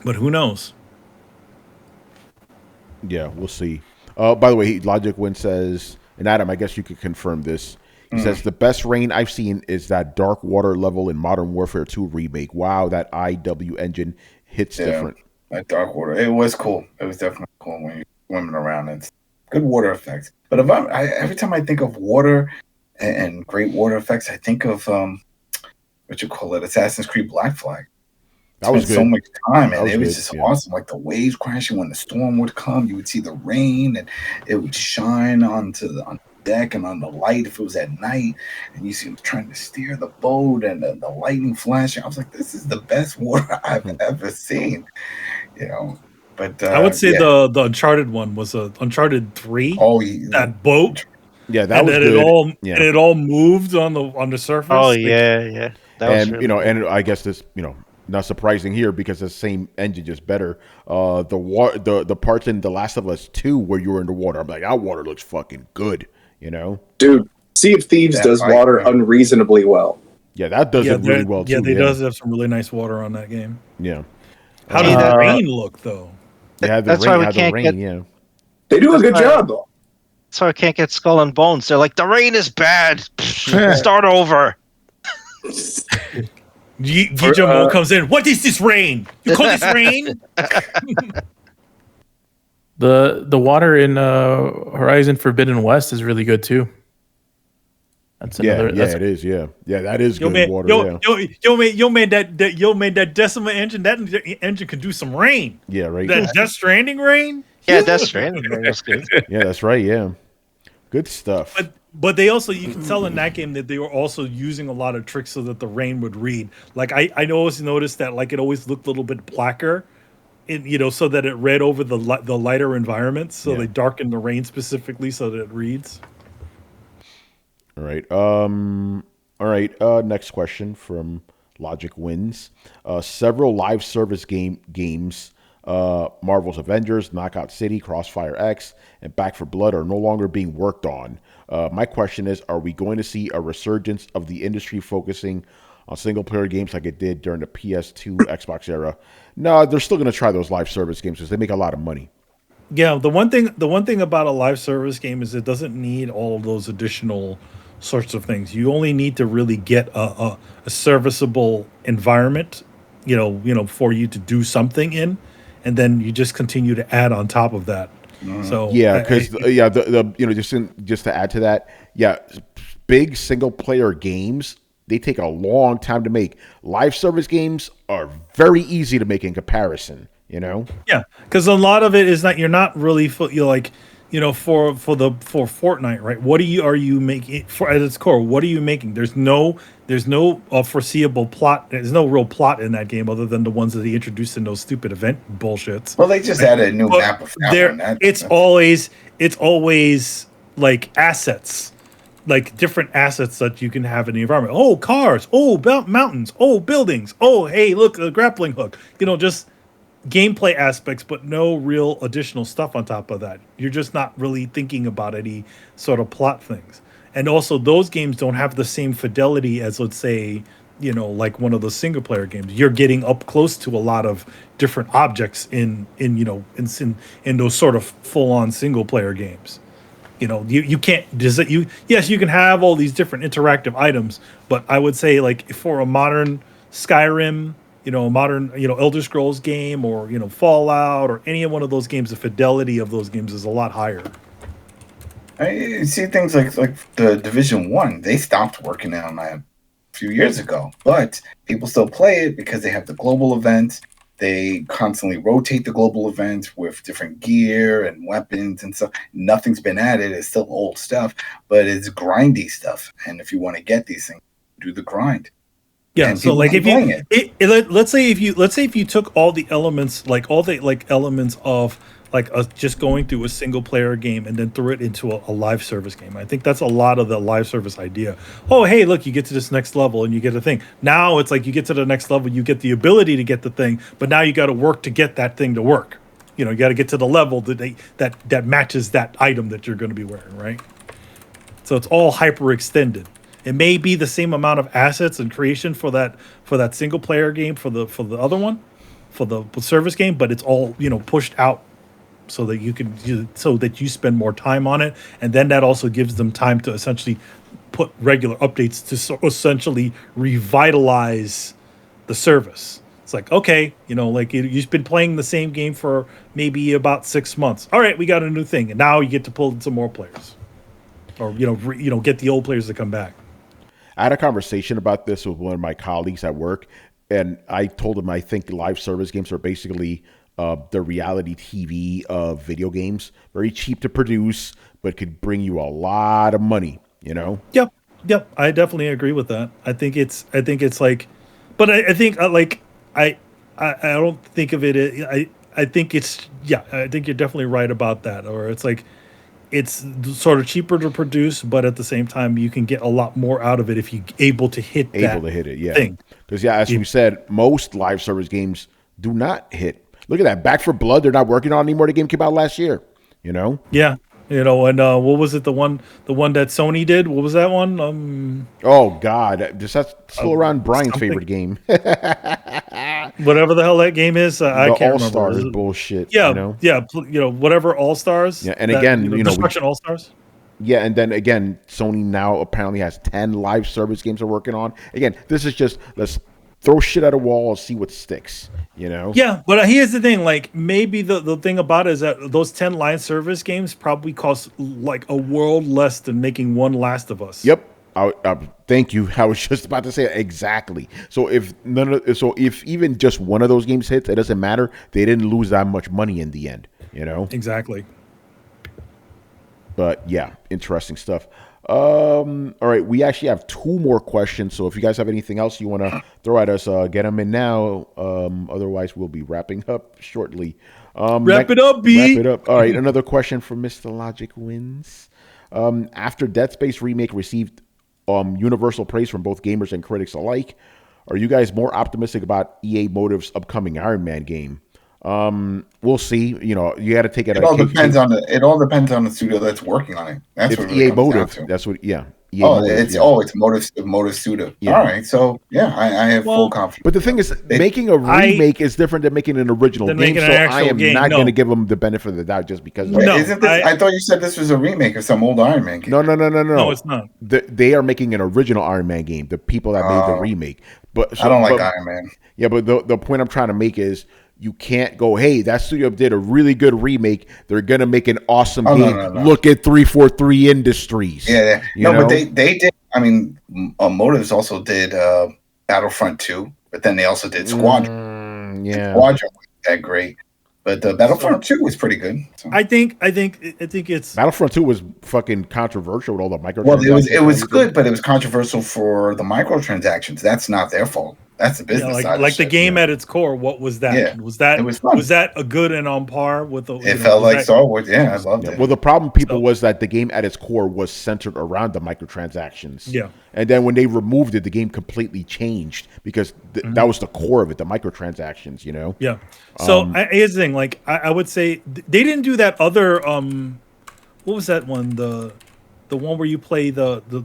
S2: But who knows?
S1: Yeah, we'll see. By the way, Logic Win says, and Adam, I guess you could confirm this. He says the best rain I've seen is that dark water level in Modern Warfare 2 remake. Wow, that IW engine hits different.
S5: That dark water, it was cool. It was definitely cool when you're swimming around. It's good water effects. But if every time I think of water and great water effects, I think of Assassin's Creed Black Flag.
S1: That was good.
S5: So much time, and
S1: was
S5: it was
S1: good,
S5: just
S1: yeah.
S5: awesome. Like the waves crashing when the storm would come, you would see the rain, and it would shine on the deck and on the light if it was at night, and you see them trying to steer the boat and the lightning flashing. I was like, this is the best water I've ever seen, you know. But
S2: I would say the Uncharted one was Uncharted 3.
S5: Oh, yeah.
S2: That boat.
S1: Yeah, that was
S2: and
S1: good.
S2: it all moved on the surface.
S7: Oh
S2: Like,
S7: yeah. That was really
S1: you know,
S7: cool.
S1: and I guess this, you know, not surprising here because the same engine, just better. The parts in The Last of Us 2 where you were in the water, I'm like, that water looks fucking good, you know?
S6: Dude, Sea of Thieves does water unreasonably well.
S1: Yeah, that does it really well too.
S2: Yeah, they does have some really nice water on that game.
S1: Yeah.
S2: How does the rain look though?
S1: Yeah,
S7: That's why we can't get.
S1: yeah.
S6: They do a good job, though.
S7: That's why I can't get Skull and Bones. They're like, the rain is bad. Start over.
S2: Guillermo comes in. What is this rain? You call this rain?
S3: The water in Horizon Forbidden West is really good too. That's another.
S1: It is. Yeah, that is good water.
S2: Yo made that Decima engine. That engine could do some rain.
S1: Yeah, right.
S2: That Death Stranding rain.
S7: Yeah, Death Stranding was good.
S1: Yeah, that's right. Yeah, good stuff.
S2: But they also, you can tell in that game that they were also using a lot of tricks so that the rain would read. Like I always noticed that like it always looked a little bit blacker, so that it read over the lighter environments. So they darkened the rain specifically so that it reads.
S1: All right. Next question from Logic Wins. Several live service games, Marvel's Avengers, Knockout City, Crossfire X, and Back 4 Blood are no longer being worked on. My question is, are we going to see a resurgence of the industry focusing on single-player games like it did during the PS2 Xbox era? No, they're still going to try those live service games because they make a lot of money.
S2: Yeah, the one thing about a live service game is it doesn't need all of those additional sorts of things. You only need to really get a serviceable environment, for you to do something in, and then you just continue to add on top of that. So
S1: yeah, because just to add to that, big single player games, they take a long time to make. Live service games are very easy to make in comparison. Yeah,
S2: because a lot of it is that you're not really for Fortnite, right? What are you making for at its core? What are you making? There's no foreseeable plot. There's no real plot in that game other than the ones that they introduced in those stupid event bullshits.
S5: Well, they just added a new map of
S2: it's always like assets, like different assets that you can have in the environment. Oh, cars. Oh, mountains. Oh, buildings. Oh, hey, look, a grappling hook. Just gameplay aspects, but no real additional stuff on top of that. You're just not really thinking about any sort of plot things. And also, those games don't have the same fidelity as, let's say, like one of those single player games. You're getting up close to a lot of different objects in those sort of full on single player games. You can't yes, you can have all these different interactive items, but I would say like for a modern Skyrim, a modern, Elder Scrolls game, or Fallout, or any one of those games, the fidelity of those games is a lot higher.
S5: I see things like the Division 1. They stopped working on that a few years ago, but people still play it because they have the global event. They constantly rotate the global event with different gear and weapons and stuff. Nothing's been added. It's still old stuff, but it's grindy stuff. And if you want to get these things, do the grind.
S2: Yeah. So like if let's say if you took all the elements, elements of just going through a single player game and then threw it into a live service game. I think that's a lot of the live service idea. Oh, hey, look, you get to this next level and you get a thing. Now it's like you get to the next level, you get the ability to get the thing, but now you got to work to get that thing to work. You got to get to the level that matches that item that you're going to be wearing, right? So it's all hyper extended. It may be the same amount of assets and creation for that single player game for the other one, for the service game, but it's all pushed out so that you spend more time on it, and then that also gives them time to essentially put regular updates to essentially revitalize the service. It's like, okay, you've been playing the same game for maybe about 6 months. All right, we got a new thing, and now you get to pull in some more players, or get the old players to come back.
S1: I had a conversation about this with one of my colleagues at work, and I told him I think live service games are basically the reality TV of video games. Very cheap to produce, but could bring you a lot of money,
S2: Yep. I definitely agree with that. I think it's like, but I think I don't think of it. I think I think you're definitely right about that. Or it's like, it's sort of cheaper to produce, but at the same time, you can get a lot more out of it if you're able to hit
S1: it, yeah.
S2: thing.
S1: Because, as you said, most live service games do not hit. Look at that. Back 4 Blood, they're not working on anymore. The game came out last year,
S2: Yeah. And what was it? The one that Sony did? What was that one?
S1: Oh, God. That's still around Brian's favorite game.
S2: Whatever the hell that game is. I can't remember.
S1: All-Stars bullshit.
S2: Yeah. Yeah. Whatever All-Stars.
S1: Yeah. And again,
S2: Destruction All-Stars.
S1: Yeah. And then again, Sony now apparently has 10 live service games they're working on. Again, this is just, let's throw shit at a wall and see what sticks,
S2: Yeah, but here's the thing. Like, maybe the thing about it is that those 10 live service games probably cost like a world less than making one Last of Us.
S1: Yep. Thank you. I was just about to say it. Exactly. So if even just one of those games hits, it doesn't matter. They didn't lose that much money in the end,
S2: Exactly.
S1: But yeah, interesting stuff. All right, we actually have 2 more questions. So if you guys have anything else you want to throw at us, get them in now. Otherwise, we'll be wrapping up shortly.
S2: Wrap it up, B.
S1: Wrap it up. All right, another question from Mr. Logic Wins. After Dead Space Remake received universal praise from both gamers and critics alike, are you guys more optimistic about EA Motive's upcoming Iron Man game? We'll see. You got to take it.
S5: It all depends on the studio that's working on it. That's
S1: it's
S5: what
S1: EA Motive. That's what. Yeah. EA
S5: Motive, it's Motive Studio. Yeah. All right. So yeah, I have full confidence.
S1: But the thing is, making a remake is different than making an original game. So I am not going to give them the benefit of the doubt just because.
S5: Wait, isn't this? I thought you said this was a remake of some old Iron Man game.
S1: No.
S2: No, it's not.
S1: They are making an original Iron Man game. The people that made the remake. But
S5: I don't like Iron Man.
S1: Yeah, but the point I'm trying to make is, you can't go, hey, that studio did a really good remake. They're going to make an awesome game. No. Look at 343 Industries.
S5: Yeah. But they did. I mean, Motives also did Battlefront 2, but then they also did Squadron.
S1: Yeah.
S5: Squadron wasn't that great. But Battlefront 2 was pretty good. So.
S2: I think it's
S1: Battlefront 2 was fucking controversial with all the microtransactions.
S5: Well, it was good, but it was controversial for the microtransactions. That's not their fault. That's the business side.
S2: Like the game at its core, what was that?
S5: Yeah.
S2: Was that a good and on par with the?
S5: It felt like Star Wars. Yeah, I loved it.
S1: Well, the problem was that the game at its core was centered around the microtransactions.
S2: Yeah.
S1: And then when they removed it, the game completely changed because that was the core of it, the microtransactions.
S2: Yeah. So here's the thing. Like I would say they didn't do that other. What was that one? The one where you play the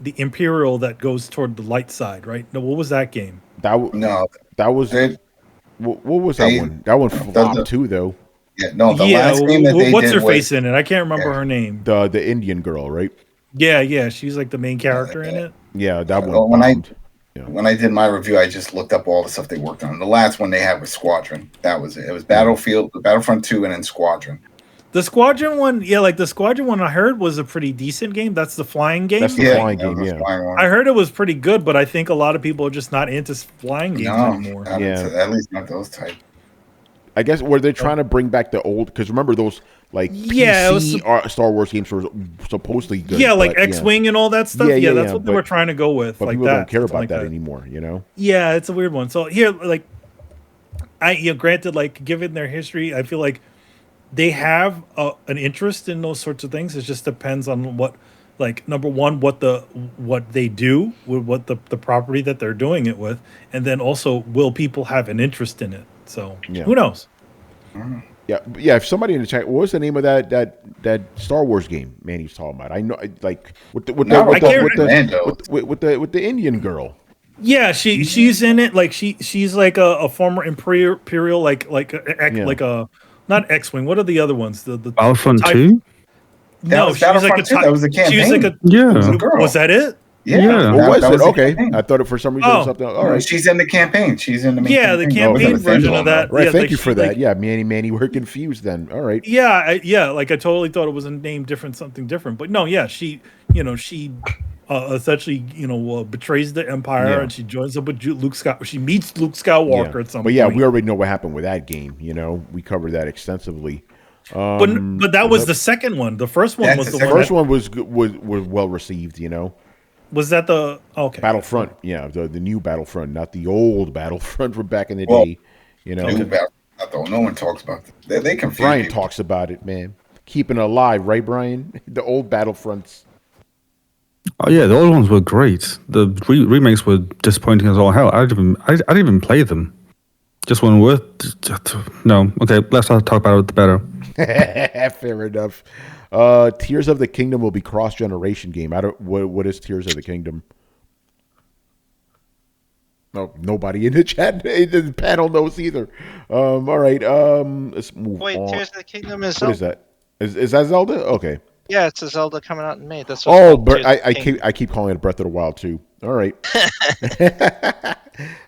S2: the Imperial that goes toward the light side, right? No, what was that game?
S1: That was
S5: They,
S1: what was
S5: they-
S1: that one? That one flopped too, though.
S5: the last game that they
S2: what's
S5: did
S2: her
S5: was,
S2: face in it? I can't remember her name.
S1: The Indian girl, right?
S2: Yeah, she's like the main character in it.
S1: Yeah, that one.
S5: Well,
S1: bombed.
S5: when I did my review, I just looked up all the stuff they worked on. The last one they had was Squadron. That was it. It was Battlefront 2, and then Squadron.
S2: The Squadron one, the Squadron one I heard was a pretty decent game. That's the flying game.
S1: That's the flying game,
S5: that was
S1: yeah.
S5: the flying one.
S2: I heard it was pretty good, but I think a lot of people are just not into flying games anymore.
S5: At least not those type.
S1: I guess were they trying to bring back the old? Because remember those like
S2: Yeah, it was
S1: PC Star Wars games were supposedly good.
S2: Yeah, like
S1: but,
S2: X-Wing and all that stuff.
S1: Yeah,
S2: Yeah,
S1: yeah,
S2: that's
S1: yeah,
S2: what they
S1: but-
S2: were trying to go with.
S1: But
S2: Like
S1: people
S2: that,
S1: don't care
S2: something
S1: about
S2: like
S1: that anymore, you know?
S2: Yeah, it's a weird one. So here, like, granted, like, given their history, I feel like they have an interest in those sorts of things. It just depends on what, like, number one, what they do with what the property that they're doing it with, and then also will people have an interest in it? So who knows?
S1: Yeah. If somebody in the chat, what was the name of that Star Wars game Manny's talking about? I know, like with the Indian girl.
S2: Yeah, she's in it. Like she's like a former imperial, like a not X-wing. What are the other ones? The
S4: Battlefront 2?
S2: No,
S5: was
S2: she was like a
S5: Battlefront 2. That was the
S2: She was like a
S4: Yeah.
S5: It was a girl.
S2: Was that it?
S5: Yeah.
S1: What was
S5: that
S1: it?
S5: the
S1: Okay,
S5: campaign.
S1: I thought it for some reason was something. All right,
S5: She's in the campaign. She's in the main
S2: Yeah, the campaign version of that.
S1: all right.
S2: Yeah,
S1: Thank
S2: like
S1: you for
S2: she,
S1: that.
S2: like-
S1: Yeah, Manny, we're confused then. All right.
S2: Yeah, like I totally thought it was a name different, something different. But no, yeah, she essentially, betrays the Empire and she joins up with Luke Skywalker. She meets Luke Skywalker at some
S1: But yeah,
S2: point.
S1: we already know what happened with that game. You know, we covered that extensively.
S2: But that was the second one. The first one was the
S1: The
S2: one.
S1: first one was well received. You know,
S2: Was that the
S1: Battlefront? Yeah, the new Battlefront, not the old Battlefront from back in the day. You know,
S5: No one talks about that. They confuse
S1: Brian
S5: people.
S1: talks about it, man. Keeping it alive, right, Brian? The old Battlefronts.
S4: Oh yeah, the old ones were great. The remakes were disappointing as all hell. I didn't even play them. Just one word. No. Okay, let's not talk about it. The better.
S1: Fair enough. Tears of the Kingdom will be cross-generation game. I don't. What is Tears of the Kingdom? No, nobody in the chat, in the panel knows either. All right. Let's move
S7: Wait,
S1: on.
S7: Tears of the Kingdom is
S1: What is
S7: Zelda.
S1: that? Is that Zelda? Okay.
S7: Yeah, it's a Zelda coming out in May. That's what
S1: Oh,
S7: it's called, Tears of the
S1: I
S7: Kingdom.
S1: keep calling it Breath of the Wild too. All right.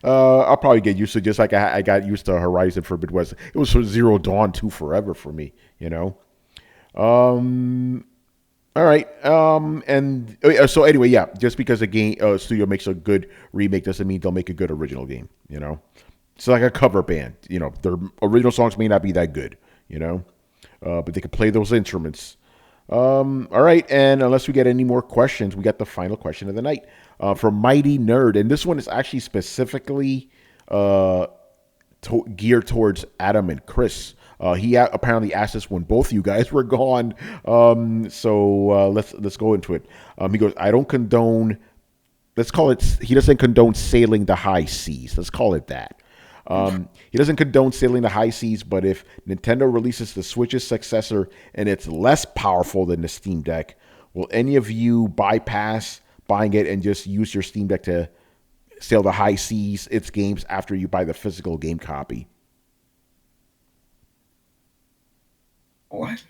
S1: I'll probably get used to it, just like I got used to Horizon Forbidden West. It was for Zero Dawn 2 forever for me, you know. All right. And so anyway, yeah, just because a game studio makes a good remake doesn't mean they'll make a good original game, you know. It's like a cover band, you know. Their original songs may not be that good, you know, but they can play those instruments. All right, and unless we get any more questions, we got the final question of the night from Mighty Nerd, and this one is actually specifically geared towards Adam and Chris. He apparently asked us when both you guys were gone, so let's go into it. He goes, I don't condone. Let's call it. He doesn't condone sailing the high seas. Let's call it that. He doesn't condone sailing the high seas, but if Nintendo releases the Switch's successor and it's less powerful than the Steam Deck, will any of you bypass buying it and just use your Steam Deck to sail the high seas, its games, after you buy the physical game copy?
S5: What?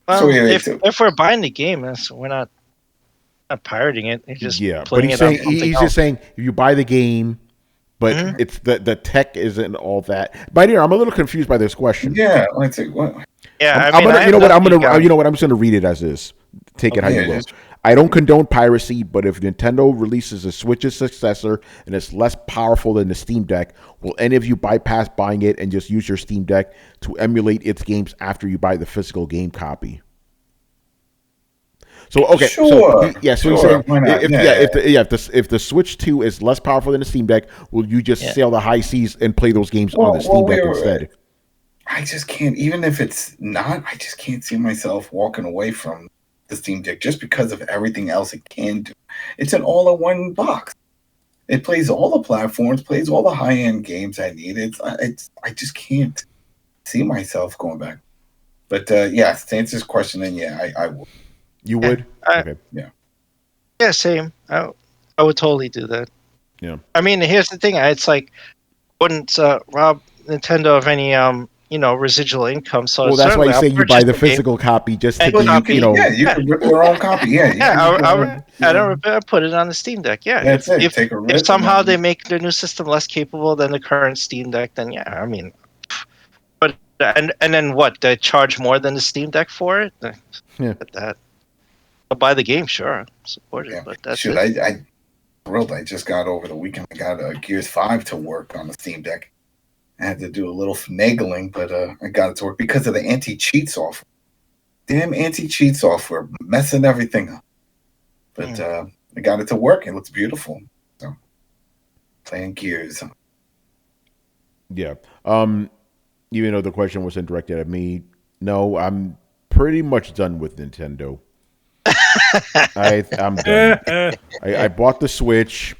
S7: Well,
S5: So, yeah,
S7: if we're buying the game, we're not pirating it. You're just
S1: Yeah, but
S7: putting
S1: he's
S7: it on
S1: saying
S7: something
S1: he's
S7: else.
S1: just saying if you buy the game, but it's the tech isn't all that. By the way, I'm a little confused by this question.
S5: Yeah, let's see. What?
S7: Yeah,
S1: I'm gonna,
S7: I
S1: you know what? I'm
S7: have
S1: gonna,
S7: nothing
S1: you know what? I'm just gonna read it as is. Take it how
S5: Okay,
S1: you will.
S5: just-
S1: I don't condone piracy, but if Nintendo releases a Switch's successor and it's less powerful than the Steam Deck, will any of you bypass buying it and just use your Steam Deck to emulate its games after you buy the physical game copy? So okay,
S5: Sure.
S1: so he's
S5: Sure,
S1: saying
S5: why not?
S1: if the Switch 2 is less powerful than the Steam Deck, will you just sail the high seas and play those games on the Steam Deck instead?
S5: I just can't, even if it's not, I just can't see myself walking away from the Steam Deck just because of everything else it can do. It's an all-in-one box. It plays all the platforms, plays all the high-end games I need. I just can't see myself going back. But yeah, to answer this question, then yeah, I would.
S1: You would?
S7: I-
S1: Okay.
S5: Yeah.
S7: Yeah, same. I would totally do that.
S1: Yeah.
S7: I mean, here's the thing. It's like wouldn't rob Nintendo of any residual income. So
S1: Well, that's why
S7: certainly
S1: you
S7: I'll
S1: say you buy
S7: purchase
S1: the
S7: game.
S1: physical copy just to
S7: Well,
S1: be,
S7: you can-
S1: you know.
S5: Yeah, you can rip your own copy. Yeah, you
S7: Yeah,
S5: can,
S7: I don't rip it. I put it on the Steam Deck. Yeah,
S5: That's it.
S7: if
S5: Take a rip
S7: if
S5: and
S7: somehow
S5: then-
S7: they make their new system less capable than the current Steam Deck, then yeah, I mean, but and then what? They charge more than the Steam Deck for it?
S1: Yeah.
S7: That I'll buy the game, sure, support it,
S5: Yeah.
S7: but that's
S5: Shoot,
S7: it.
S5: I thrilled. I just got over the weekend. I got Gears 5 to work on the Steam Deck. I had to do a little finagling, but I got it to work because of the anti-cheat software. Damn anti-cheat software messing everything up. But I got it to work. It looks beautiful. So playing Gears.
S1: Yeah. Even though the question wasn't directed at me, no, I'm pretty much done with Nintendo. I'm done. I bought the Switch.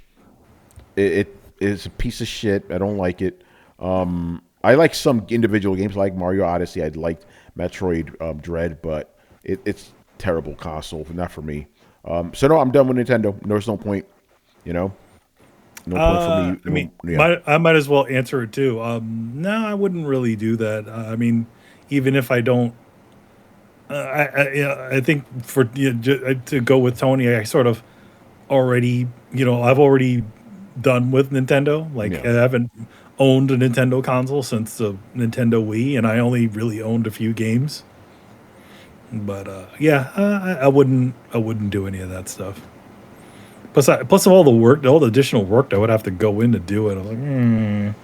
S1: It is a piece of shit. I don't like it. I like some individual games like Mario Odyssey. I liked Metroid Dread, but it's terrible console, not for me. So no, I'm done with Nintendo. There's no point, no point for me.
S2: I mean,
S1: Yeah.
S2: I might as well answer it too. No, I wouldn't really do that. I mean, even if I don't, I think to go with Tony, I sort of already, I've already done with Nintendo. Like
S1: Yeah.
S2: I haven't owned a Nintendo console since the Nintendo Wii, and I only really owned a few games. But I wouldn't do any of that stuff. Plus of all the additional work that would have to go in to do it. I'm like,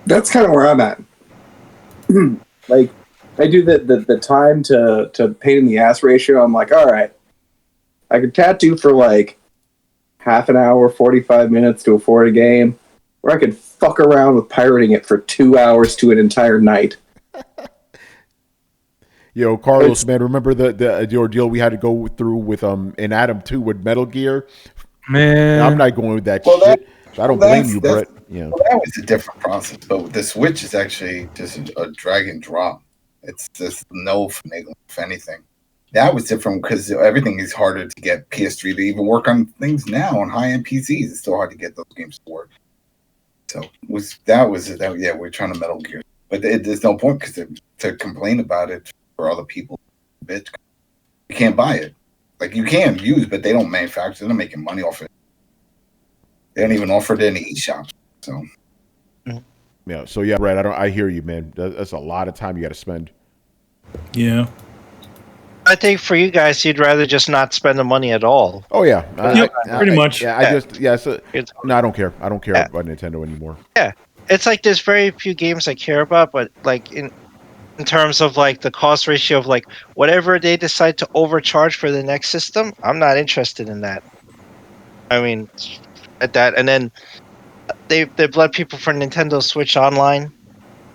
S6: That's kind of where I'm at. Like, I do the time to pain in the ass ratio. I'm like, all right, I could tattoo for like half an hour, 45 minutes to afford a game, or I could fuck around with pirating it for 2 hours to an entire night.
S1: Carlos, man, remember the ordeal we had to go through with in Adam 2 with Metal Gear?
S3: Man,
S1: I'm not going with that
S5: Well,
S1: shit. So I don't blame you, Brett.
S5: Well, that was a different process, but the Switch is actually just a drag and drop. It's just no finagling, if anything. That was different because everything is harder to get PS3 to even work on things now on high-end PCs. It's still hard to get those games to work. So we're trying to Metal Gear, but there's no point because to complain about it for other people, bitch, you can't buy it. Like you can use, but they don't manufacture. They're not making money off it. They don't even offer it in the eShops. So
S1: yeah. So yeah, Brett, I hear you, man. That's a lot of time you got to spend.
S2: yeah.
S7: I think for you guys, you'd rather just not spend the money at all.
S1: Oh yeah,
S2: Pretty much.
S1: So, no, I don't care. I don't care about Nintendo anymore.
S7: Yeah, it's like there's very few games I care about, but like in terms of like the cost ratio of like whatever they decide to overcharge for the next system, I'm not interested in that. I mean, at that, and then they've let people for Nintendo Switch Online,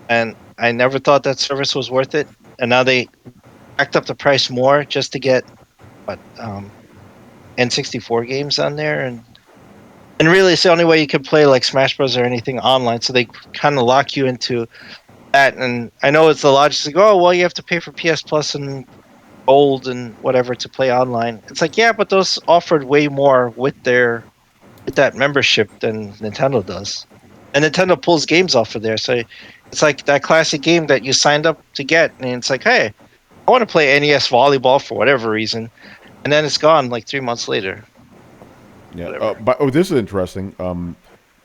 S7: and I never thought that service was worth it, and now they jacked up the price more just to get N64 games on there, and really it's the only way you can play like Smash Bros or anything online, so they kind of lock you into that. And I know it's the logic to go, oh well, you have to pay for PS Plus and Gold and whatever to play online. It's like, yeah, but those offered way more with that membership than Nintendo does, and Nintendo pulls games off of there, so it's like that classic game that you signed up to get, and it's like, hey, I want to play NES volleyball for whatever reason, and then it's gone like 3 months later.
S1: Yeah. This is interesting.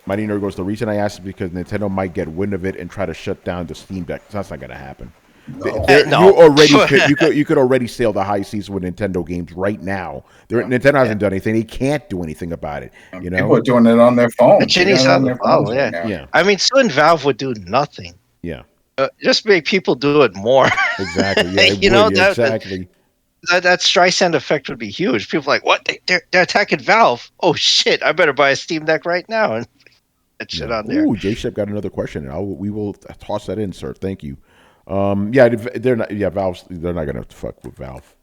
S1: Mighty Nerd goes, the reason I asked is because Nintendo might get wind of it and try to shut down the Steam Deck. That's not going to happen.
S7: No.
S1: You could already sail the high seas with Nintendo games right now. Nintendo hasn't done anything. They can't do anything about it.
S5: People are doing it on their phone.
S7: Ginny's on their phone. Yeah. I mean, soon Valve would do nothing.
S1: Yeah.
S7: Just make people do it more.
S1: Exactly. Yeah. Exactly.
S7: That Streisand effect would be huge. People are like, what? They're attacking Valve. Oh shit! I better buy a Steam Deck right now and that shit on there.
S1: Ooh, J-Shep got another question. We will toss that in, sir. Thank you. They're not. Yeah, Valve's. They're not gonna fuck with Valve.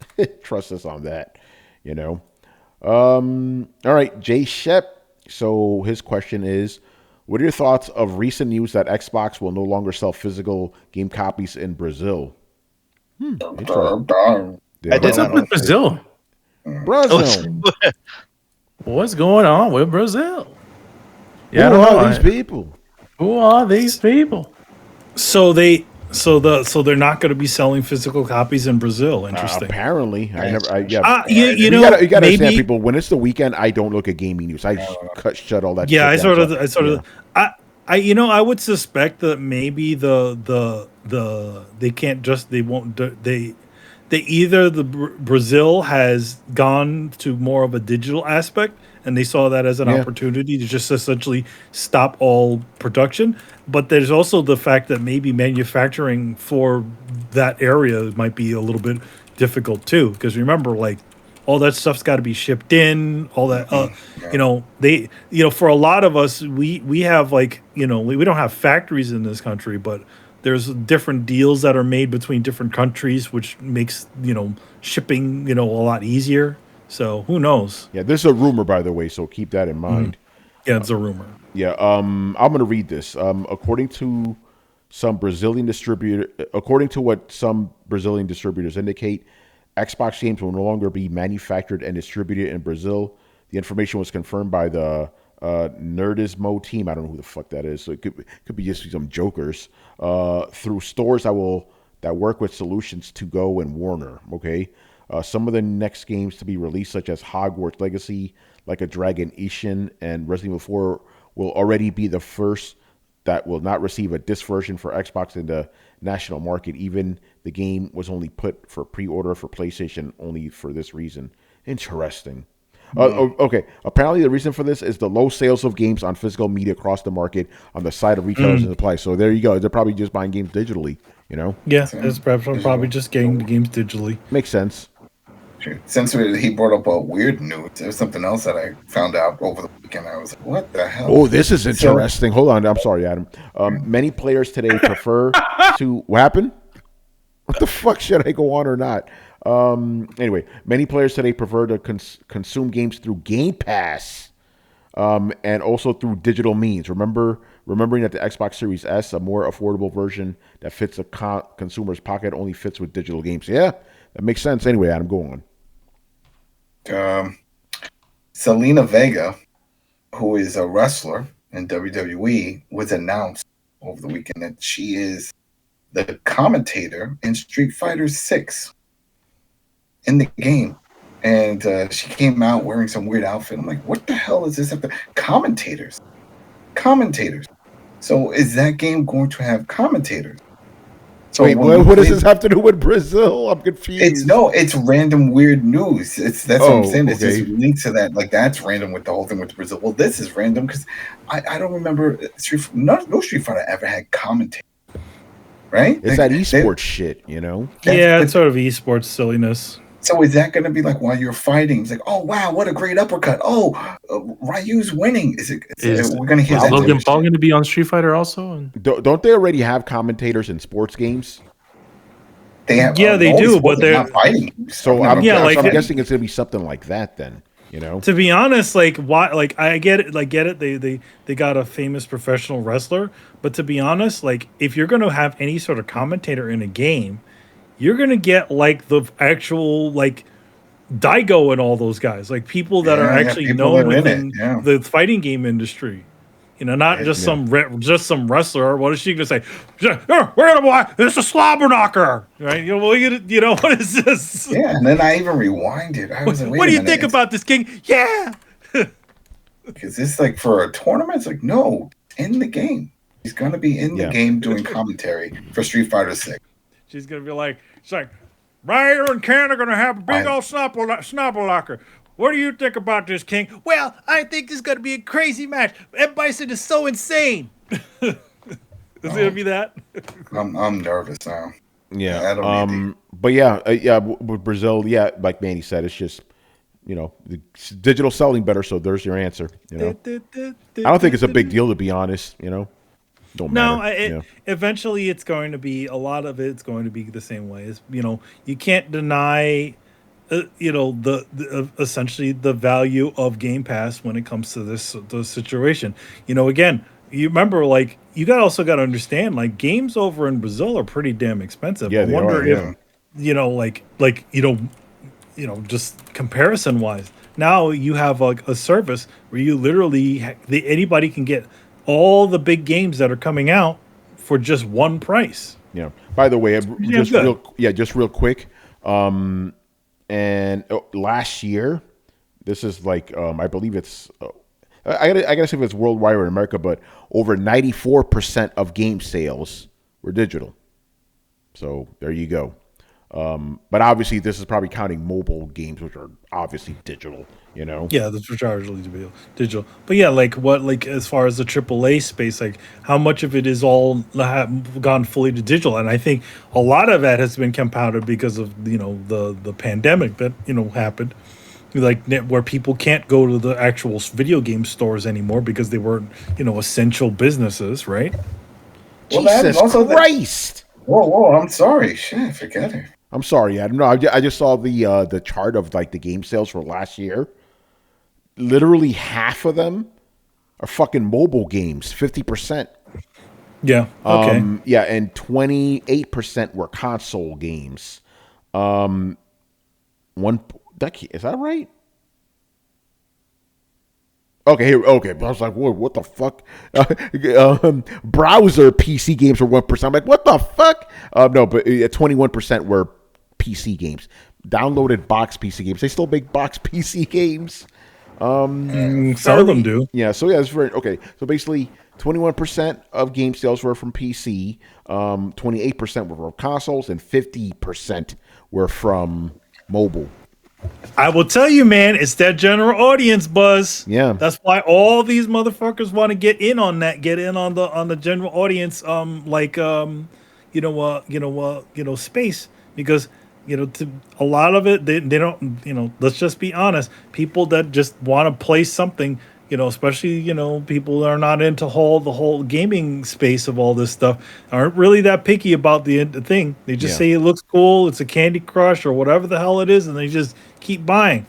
S1: Trust us on that. All right, J-Shep. So his question is, what are your thoughts of recent news that Xbox will no longer sell physical game copies in Brazil? Interesting.
S3: What's up with Brazil?
S1: Brazil.
S3: What's going on with Brazil?
S1: Who are these people?
S3: Who are these people?
S2: So they're not going to be selling physical copies in Brazil. Interesting.
S1: Apparently,
S2: you
S1: you
S2: know,
S1: gotta
S2: maybe,
S1: understand, people. When it's the weekend, I don't look at gaming news. I shut all that.
S2: Yeah,
S1: shit down.
S2: I sort of. I would suspect that maybe they can't just Brazil has gone to more of a digital aspect, and they saw that as an opportunity to just essentially stop all production. But there's also the fact that maybe manufacturing for that area might be a little bit difficult too, because remember, like, all that stuff's got to be shipped in, all that, for a lot of us, we have, like, we don't have factories in this country, but there's different deals that are made between different countries, which makes, shipping, a lot easier. So who knows?
S1: Yeah, this is a rumor, by the way, so keep that in mind.
S2: Yeah, it's a rumor.
S1: Yeah, I'm going to read this. According to what some Brazilian distributors indicate, Xbox games will no longer be manufactured and distributed in Brazil. The information was confirmed by the Nerdismo team. I don't know who the fuck that is. So it could be just some jokers through stores that work with Solutions to Go and Warner. Okay, some of the next games to be released, such as Hogwarts Legacy, Like a Dragon Ishin, and Resident Evil 4, will already be the first that will not receive a disc version for Xbox in the national market. Even the game was only put for pre-order for PlayStation only for this reason. Interesting. Okay. Apparently, the reason for this is the low sales of games on physical media across the market on the side of retailers and supply. So there you go. They're probably just buying games digitally.
S2: Yeah, it's probably just getting the games digitally.
S1: Makes sense.
S5: Since he brought up a weird news, there's something else that I found out over the weekend. I was like, what the hell?
S1: Oh, this is interesting. Hold on. I'm sorry, Adam. Many players today prefer to... What happened? What the fuck? Should I go on or not? Anyway, many players today prefer to consume games through Game Pass and also through digital means. Remembering that the Xbox Series S, a more affordable version that fits a consumer's pocket, only fits with digital games. Yeah, that makes sense. Anyway, Adam, go on.
S5: Selena Vega, who is a wrestler in WWE, was announced over the weekend that she is the commentator in Street Fighter 6 in the game. And she came out wearing some weird outfit. I'm like, what the hell is this? Commentators. So is that game going to have commentators? So
S1: wait, what does this have to do with Brazil? I'm confused.
S5: It's random weird news. That's what I'm saying. It's
S1: okay.
S5: just linked to that. Like, that's random with the whole thing with Brazil. Well, this is random because I don't remember no Street Fighter ever had commentators. Right?
S1: It's that esports shit,
S2: Yeah, it's sort of esports silliness.
S5: So is that going to be like while you're fighting? It's like, oh wow, what a great uppercut! Oh, Ryu's winning. We're going to hear that?
S3: Logan Paul going to be on Street Fighter also?
S1: Don't they already have commentators in sports games?
S5: They have.
S2: Yeah, they do, but they're
S5: not fighting.
S1: So I'm guessing it's going to be something like that then.
S2: To be honest, like, why? Like, I get it. Like, get it. They got a famous professional wrestler, but to be honest, like, if you're going to have any sort of commentator in a game, you're going to get, like, the actual, like, Daigo and all those guys, like, people that are actually known within the fighting game industry. Not just some wrestler. What is she going to say? We're going to watch. It's a slobber knocker, right? What is this?
S5: Yeah, and then I even rewinded. I was like,
S2: what do you think about this, King? Yeah.
S5: Because it's like for a tournament. It's like, no, in the game. He's going to be in the game doing commentary for Street Fighter 6.
S2: She's going to be like, right here and Ken are going to have a big old snobber locker. What do you think about this, King? Well, I think this is going to be a crazy match. Everybody said it's so insane. Is it going to be that?
S5: I'm nervous now.
S1: Yeah. But yeah, with Brazil, like Manny said, it's just, the digital selling better. So there's your answer. I don't think it's a big deal, to be honest. Don't matter.
S2: Eventually it's going to be, a lot of it's going to be the same way. You can't deny, essentially the value of Game Pass when it comes to this situation. Again, you remember, like, you also got to understand, like, games over in Brazil are pretty damn expensive.
S1: Yeah,
S2: I wonder if, just comparison wise. Now you have like a service where you literally anybody can get all the big games that are coming out for just one price.
S1: Yeah. By the way,
S2: good.
S1: just real quick. Last year, this is like I believe it's. I gotta see if it's worldwide or in America, but over 94% of game sales were digital. So there you go. But obviously, this is probably counting mobile games, which are obviously digital.
S2: Yeah, that's which are usually digital. But yeah, like as far as the AAA space, like how much of it is all gone fully to digital? And I think a lot of that has been compounded because of the pandemic that happened, like where people can't go to the actual video game stores anymore because they weren't essential businesses, right?
S5: Well,
S1: Jesus Christ!
S5: Whoa! I'm sorry. Shit, forget it.
S1: I'm sorry, Adam. No, I just saw the chart of like the game sales for last year. Literally half of them are fucking mobile games. 50%.
S2: Yeah. Okay.
S1: Yeah, and 28% were console games. Is that right? Okay, okay. I was like, what the fuck? Browser PC games were 1%. I'm like, what the fuck? No, but 21% were PC games. Downloaded box PC games. They still make box PC games.
S2: Some of them do.
S1: Yeah, so yeah, it's very okay. So basically 21% of game sales were from PC, 28% were from consoles, and 50% were from mobile.
S2: I will tell you, man, it's that general audience buzz.
S1: Yeah,
S2: that's why all these motherfuckers want to get in on that, get in on the general audience, space, because to a lot of it, they don't, let's just be honest, people that just want to play something, especially, people that are not into the whole gaming space of all this stuff aren't really that picky about the thing. They just say it looks cool, it's a Candy Crush or whatever the hell it is, and they just keep buying.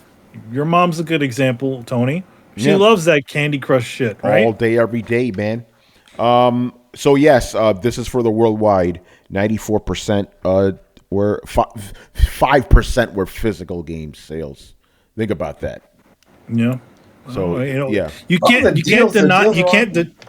S2: Your mom's a good example, Tony. She loves that Candy Crush shit, right?
S1: All day, every day, man. So yes, this is for the worldwide. 94% were 5% were physical game sales. Think about that.
S2: Yeah.
S1: So
S2: you can't deny.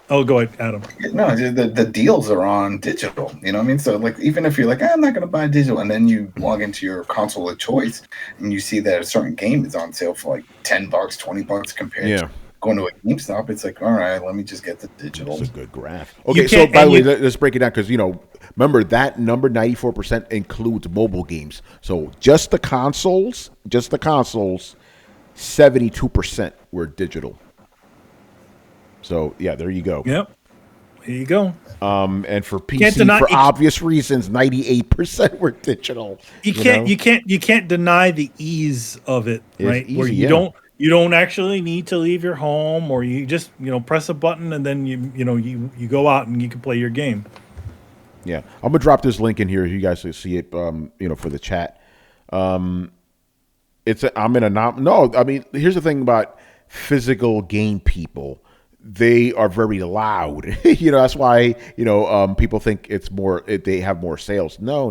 S2: Oh, go ahead, Adam.
S5: No, the deals are on digital. You know what I mean? So like, even if you're like, I'm not going to buy digital, and then you log into your console of choice and you see that a certain game is on sale for like $10, $20 compared to going to a GameStop, it's like, all right, let me just get the digital.
S1: That's a good graph. Okay, so by the way, let's break it down because remember that number 94% includes mobile games. So just the consoles, 72% were digital. So yeah, there you go.
S2: Yep, there you go.
S1: And for PC, for obvious reasons, 98% were digital.
S2: You can't deny the ease of it, right?
S1: Easy,
S2: where you don't actually need to leave your home, or you just press a button and then you go out and you can play your game.
S1: Yeah, I'm gonna drop this link in here. You guys can see it. For the chat. Here's the thing about physical game people. They are very loud. That's why, people think it's more, they have more sales. No.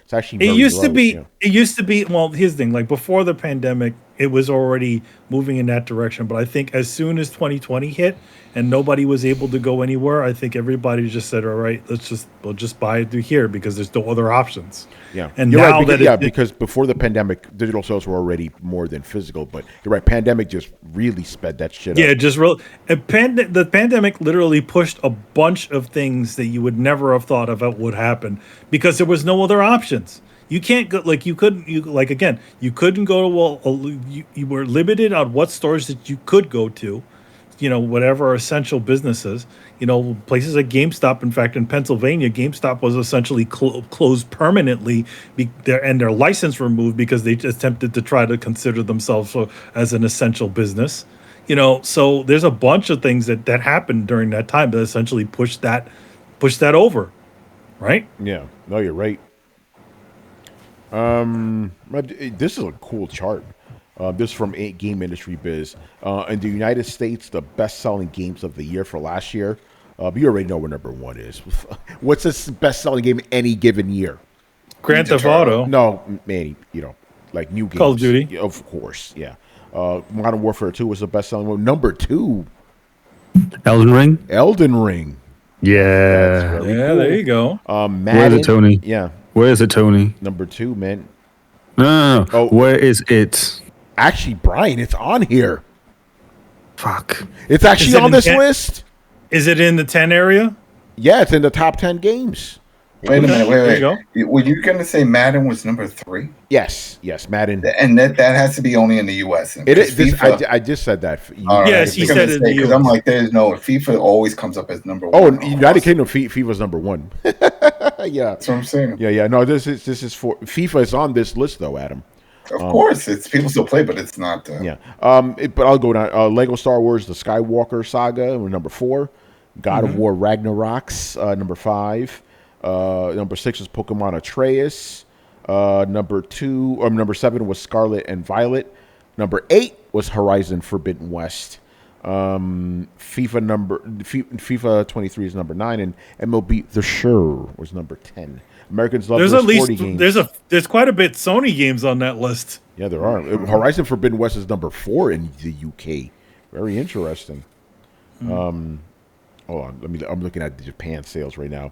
S1: It's actually very
S2: It used to be, well, here's the thing, like before the pandemic, it was already moving in that direction. But I think as soon as 2020 hit and nobody was able to go anywhere, I think everybody just said, all right, we'll just buy it through here because there's no other options.
S1: Yeah.
S2: And
S1: you're
S2: now
S1: right, because before the pandemic, digital sales were already more than physical. But you're right, pandemic just really sped that shit up.
S2: Yeah, the pandemic literally pushed a bunch of things that you would never have thought of would happen because there was no other options. You can't go, you couldn't go to, you were limited on what stores that you could go to, whatever essential businesses, places like GameStop. In fact, in Pennsylvania, GameStop was essentially closed permanently, and their license removed because they attempted to try to consider themselves as an essential business. So there's a bunch of things that happened during that time that essentially pushed that over, right?
S1: Yeah, no, you're right. This is a cool chart. This is from Game Industry Biz. In the United States, the best-selling games of the year for last year. You already know what number one is. What's the best-selling game any given year?
S2: Grand Theft Auto.
S1: No, man, like new games.
S2: Call of Duty.
S1: Yeah, of course, yeah. Modern Warfare 2 was the best-selling one. Number 2,
S4: Elden Ring.
S1: Elden Ring.
S4: Yeah.
S1: Very
S2: Yeah,
S1: cool.
S2: there you go.
S1: Madden,
S4: Where's it, Tony?
S1: Yeah,
S4: Where's it, Tony?
S1: number 2, man.
S4: No.
S1: Oh.
S4: Where is it?
S1: Actually, Brian, it's on here.
S4: Fuck.
S1: It's actually
S2: Is it
S1: on
S2: in
S1: this
S2: 10?
S1: list.
S2: Is it in the 10 area?
S1: Yeah, it's in the top 10 games.
S5: Wait a minute.
S2: There
S5: Wait.
S2: you go.
S5: Were you going to say Madden was number 3?
S1: Yes, Madden.
S5: And that has to be only in the U.S.
S1: It is.
S5: FIFA,
S1: I just said that.
S5: all right,
S2: Yes,
S5: I
S2: he
S5: was
S2: said
S5: gonna
S2: it in
S5: say,
S2: the
S5: 'cause
S2: US.
S5: I'm like, there's no FIFA always comes up as number 1.
S1: Oh, United Kingdom, FIFA's number 1. Yeah,
S5: That's what I'm saying.
S1: yeah. No, this is for FIFA is on this list though, Adam.
S5: Of course, it's people still play, but it's not.
S1: Yeah. But I'll go down. Lego Star Wars: The Skywalker Saga, number 4. God of War Ragnarok's number 5. Number 6 is Pokemon Atreus. Number 7 was Scarlet and Violet. Number 8 was Horizon Forbidden West. FIFA 23 is number 9, and MLB The Show was number 10. Americans love
S2: There's
S1: those
S2: at least
S1: 40 games.
S2: there's quite a bit Sony games on that list.
S1: Yeah, there are. Horizon Forbidden West is number 4 in the UK. Very interesting. Hold on, I'm looking at the Japan sales right now.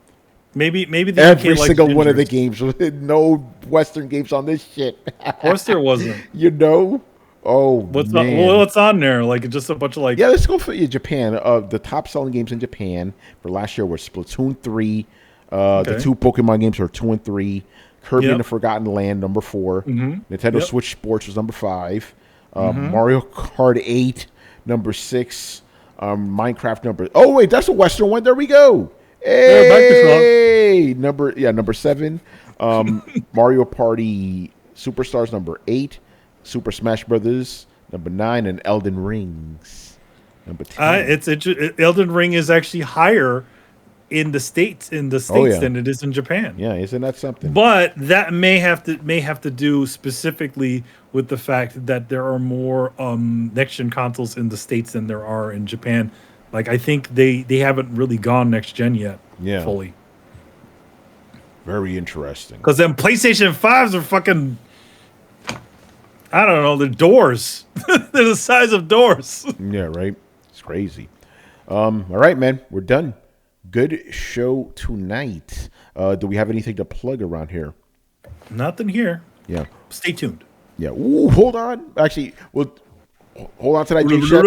S2: Maybe the
S1: Every
S2: UK likes
S1: single one of the
S2: gingers.
S1: games, no Western games on this shit.
S2: Of course there wasn't.
S1: You know? Oh,
S2: What's
S1: man.
S2: what's on there? Like just a bunch of like.
S1: Yeah, let's go for Japan. The top selling games in Japan for last year were Splatoon 3. The 2 Pokemon games are 2 and 3. Kirby and the Forgotten Land, number 4. Nintendo Switch Sports was number 5. Mario Kart 8, number 6. Minecraft number. Oh wait, that's a Western one. There we go. Hey, number 7. Mario Party Superstars, number 8. Super Smash Brothers, number 9, and Elden Rings, number 10.
S2: Elden Ring is actually higher in the states than it is in Japan.
S1: Yeah, isn't that something?
S2: But that may have to do specifically with the fact that there are more next gen consoles in the states than there are in Japan. Like I think they haven't really gone next gen yet.
S1: Yeah.
S2: Fully.
S1: Very interesting.
S2: Because them PlayStation 5s are fucking, I don't know, they're doors. They're the size of doors.
S1: Yeah, right. It's crazy. All right, man, we're done. Good show tonight. Do we have anything to plug around here?
S2: Nothing here.
S1: Yeah.
S2: Stay tuned.
S1: Yeah. Ooh, hold on. Actually, hold on to that, J-Shep.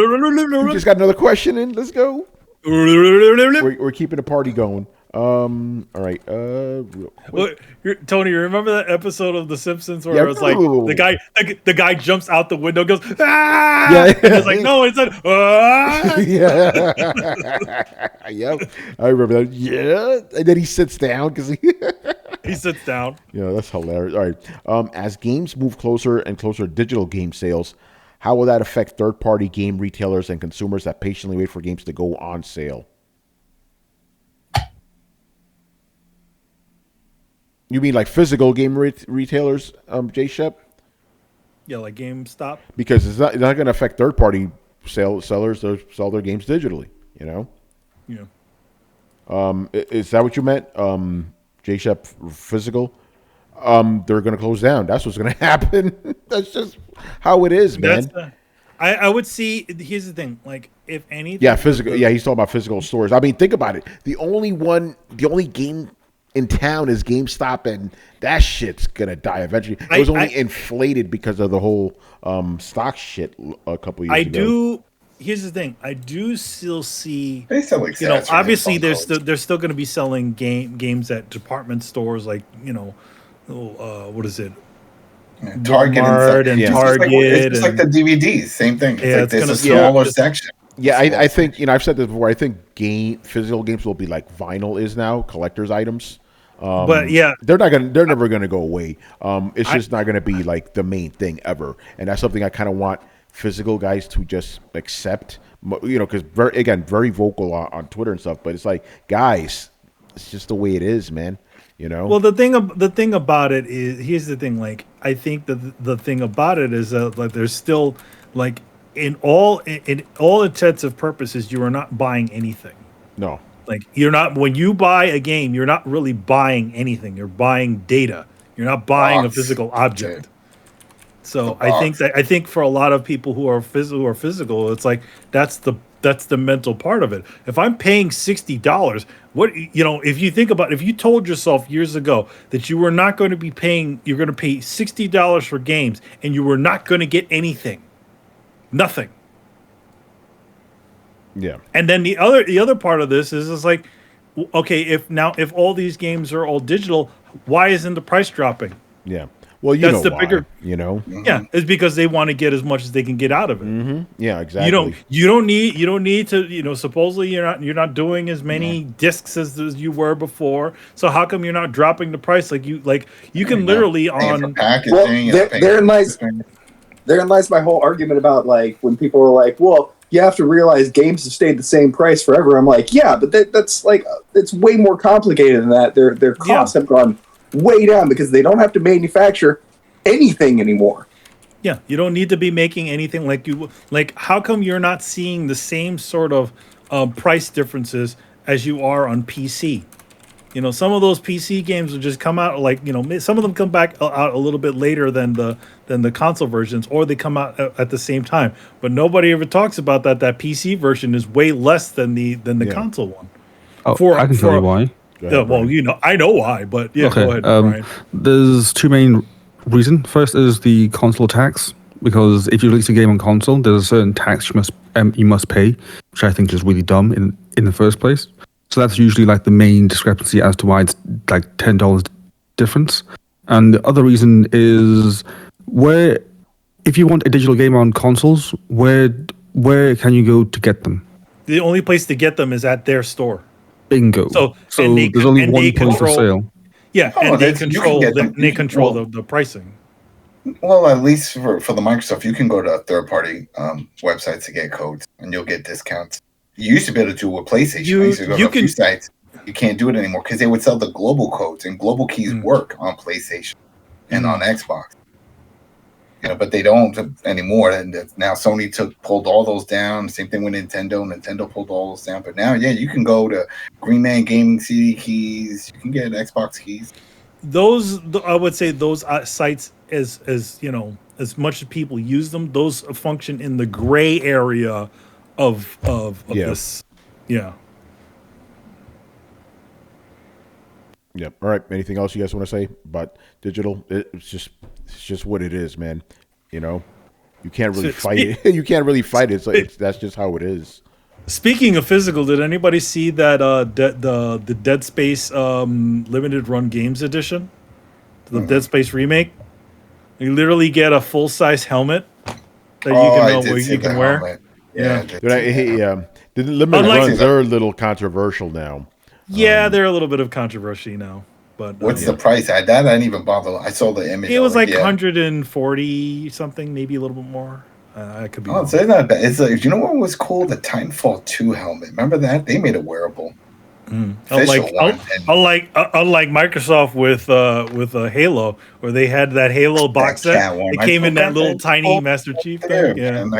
S1: We just got another question in. Let's go. We're keeping the party going. All right. Real quick.
S2: Tony, you remember that episode of The Simpsons where
S1: Yeah.
S2: it was like the guy jumps out the window, goes ah,
S1: Yeah.
S2: and it's like no, it's like ah.
S1: Yeah. Yep. I remember that. Yeah. And then he sits down because
S2: He sits down.
S1: Yeah, that's hilarious. All right. As games move closer and closer to digital game sales, how will that affect third-party game retailers and consumers that patiently wait for games to go on sale? You mean like physical game retailers, J-Shep?
S2: Yeah, like GameStop.
S1: Because it's not going to affect third-party sellers that sell their games digitally, you know?
S2: Yeah.
S1: Is that what you meant, J-Shep, physical? They're going to close down. That's what's going to happen. That's just how it is, man.
S2: I would see. Here's the thing. Like, if anything.
S1: Yeah, physical. Yeah, he's talking about physical stores. I mean, think about it. The only game in town is GameStop, and that shit's gonna die eventually. It was only inflated because of the whole stock shit a couple years ago.
S2: Here's the thing. I do still see.
S5: They sell like
S2: obviously they're still going to be selling games at department stores like what is it?
S5: Yeah, Target
S2: and Target.
S5: It's just like the DVDs, same thing. It's like there's a smaller section.
S1: Yeah, I think I've said this before. I think physical games will be like vinyl is now, collector's items.
S2: But yeah,
S1: they're never gonna go away. It's just not gonna be like the main thing ever, and that's something I kind of want physical guys to just accept. Because very vocal on Twitter and stuff. But it's like, guys, it's just the way it is, man.
S2: Well, the thing about it is, here's the thing. Like, I think the thing about it is that like there's still like in all intents and purposes, you are not buying anything.
S1: No.
S2: Like, you're not, when you buy a game, you're not really buying anything. You're buying data. You're not buying a physical object. So I think for a lot of people who are physical, it's like that's the mental part of it. If I'm paying $60, if you think about, if you told yourself years ago that you were not going to be paying, you're going to pay $60 for games and you were not going to get anything, nothing.
S1: Yeah.
S2: And then the other part of this is like, okay, if all these games are all digital, why isn't the price dropping?
S1: Yeah. Well,
S2: That's the
S1: why,
S2: bigger,
S1: Mm-hmm.
S2: it's because they want to get as much as they can get out of it.
S1: Mm-hmm. Yeah, exactly.
S2: You don't need to, supposedly you're not doing as many discs as you were before. So how come you're not dropping the price like you can literally on
S5: packaging?
S6: Well, therein lies my whole argument about like when people are like, well, you have to realize games have stayed the same price forever. I'm like, yeah, but that's like it's way more complicated than that. Their costs have gone way down because they don't have to manufacture anything anymore.
S2: Yeah, you don't need to be making anything like how come you're not seeing the same sort of price differences as you are on PC? Some of those PC games will just come out some of them come back out a little bit later than the console versions, or they come out at the same time. But nobody ever talks about that PC version is way less than the console one.
S4: Oh, I can tell you why.
S2: Yeah, well, I know why, but yeah,
S4: okay.
S2: Go ahead, Brian.
S4: There's two main reasons. First is the console tax, because if you release a game on console, there's a certain tax you must pay, which I think is really dumb in the first place. So that's usually like the main discrepancy as to why it's like $10 difference. And the other reason is if you want a digital game on consoles, where can you go to get them?
S2: The only place to get them is at their store.
S4: Bingo.
S2: So
S4: there's only one point for sale.
S2: Yeah, and they control the pricing.
S5: Well, at least for the Microsoft, you can go to third-party websites to get codes, and you'll get discounts. You used to be able to do it with PlayStation. You used to go to a few sites. You can't do it anymore because they would sell the global codes, and global keys work on PlayStation and on Xbox. But they don't anymore. And now Sony pulled all those down. Same thing with Nintendo. Nintendo pulled all those down. But now, you can go to Green Man Gaming CD keys. You can get Xbox keys.
S2: I would say those sites, as much as people use them, those function in the gray area of this. Yeah.
S1: Yep. All right. Anything else you guys want to say about digital? It's just what it is, man. You can't really fight it. You can't really fight it. So that's just how it is.
S2: Speaking of physical, did anybody see that the Dead Space limited run games edition, the Dead Space remake? You literally get a full size helmet that you can wear.
S5: Helmet.
S2: Yeah.
S1: The limited runs are a little controversial now.
S2: Yeah, they're a little bit of controversy now. But
S5: what's the price? I didn't even bother. I saw the image.
S2: It was like 140 something, maybe a little bit more. I could be.
S5: Oh, so it's not bad. It's like, you know what was cool? The Titanfall 2 helmet. Remember that? They made it wearable.
S2: Unlike Microsoft with Halo, where they had that Halo box set. It came in that little tiny Master Chief thing. Yeah,
S5: and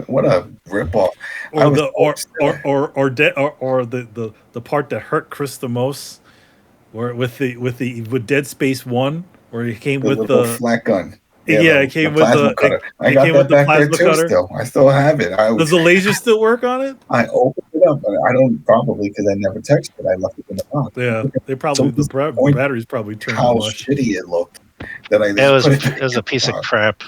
S5: what a ripoff.
S2: Or the part that hurt Chris the most, where with Dead Space 1, where it came with the
S5: flat gun.
S2: It came with the cutter.
S5: I got that back there too. Still, I still have it.
S2: Does the laser still work on it?
S5: I opened it up, but I don't probably because I never touched it. I left it in the box.
S2: Yeah, they probably the batteries probably turned.
S5: How shitty it looked.
S7: It was a piece of crap.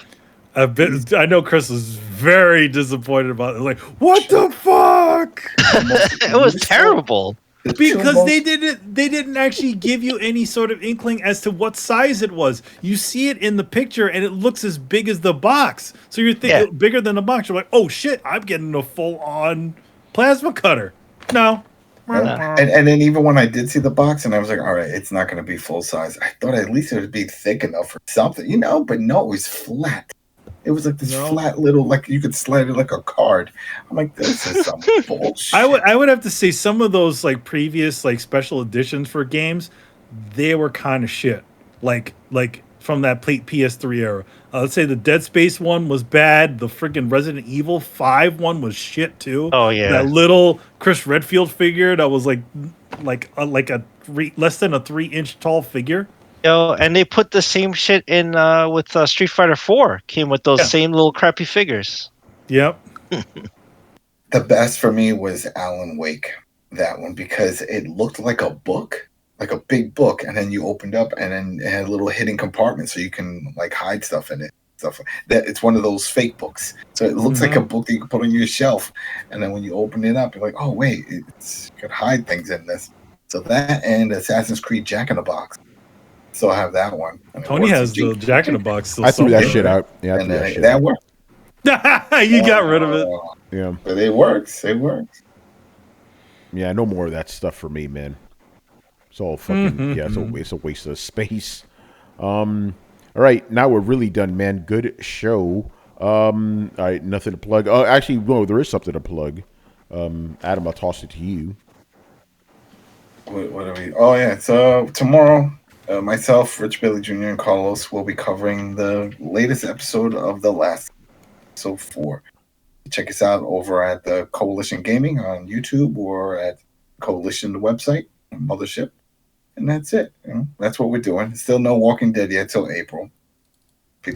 S2: I know Chris was very disappointed about it. Like, what the fuck?
S7: It was terrible.
S2: Because they didn't actually give you any sort of inkling as to what size it was. You see it in the picture and it looks as big as the box. So you're thinking bigger than the box. You're like, oh shit, I'm getting a full on plasma cutter. No.
S5: And then even when I did see the box and I was like, all right, it's not going to be full size. I thought at least it would be thick enough or something, but no, it was flat. It was like this flat little, like you could slide it like a card. I'm like, this is some bullshit.
S2: I would have to say some of those like previous like special editions for games, they were kind of shit. Like from that PS3 era. Let's say the Dead Space one was bad. The freaking Resident Evil 5 one was shit too.
S7: Oh yeah,
S2: that little Chris Redfield figure that was like a less than a 3-inch tall figure.
S7: Yo, and they put the same shit in with Street Fighter 4. Came with those same little crappy figures.
S2: Yep.
S5: The best for me was Alan Wake, that one, because it looked like a book, like a big book, and then you opened up and then it had a little hidden compartment so you can like hide stuff in it. Stuff that it's one of those fake books, so it looks like a book that you can put on your shelf, and then when you open it up, you're like, oh wait, you could hide things in this. So that and Assassin's Creed Jack in the Box. So I have that one.
S2: Tony has the Jack in the Box. Still
S1: I threw that
S2: somewhere.
S1: shit out. Yeah, I
S5: And
S1: threw that shit
S5: that
S1: out.
S5: works.
S2: You got rid of it.
S1: Yeah.
S5: But it works. It works.
S1: Yeah, no more of that stuff for me, man. It's all fucking it's a waste of space. All right, now we're really done, man. Good show. All right, nothing to plug. Actually, no, there is something to plug. Adam, I'll toss it to you.
S5: What are we? Oh yeah, so tomorrow, myself, Rich Billy Jr., and Carlos will be covering the latest episode of The Last, episode 4. Check us out over at the Coalition Gaming on YouTube or at Coalition, the website, Mothership. And that's it. You know, that's what we're doing. Still no Walking Dead yet till April.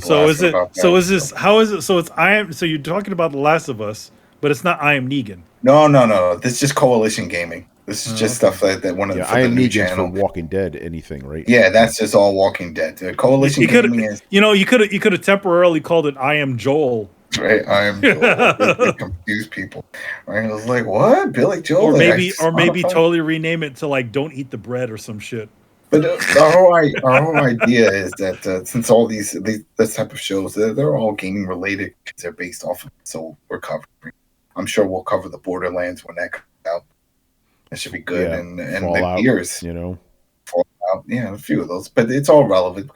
S2: So is it? So is this? How is it? So it's I am. So you're talking about The Last of Us, but it's not I Am Negan.
S5: No. This is just Coalition Gaming. This is just stuff that one of the
S1: I Am
S5: new
S1: Negan's
S5: channel.
S1: for Walking Dead, anything, right?
S5: Yeah, that's just all Walking Dead. Coalition Gaming is
S2: you could have temporarily called it I Am Joel.
S5: right. I am Joel. Confuse people. Right? I was like, what? Billy Joel?
S2: Or maybe totally rename it to like Don't Eat the Bread or some shit.
S5: But our whole idea is that since all these this type of shows, they're all gaming related because they're based off of it. So we're covering. I'm sure we'll cover the Borderlands when that comes out. That should be good.
S1: Yeah,
S5: and
S1: Fallout,
S5: the years,
S1: you know.
S5: Fallout, yeah, a few of those. But it's all relevant.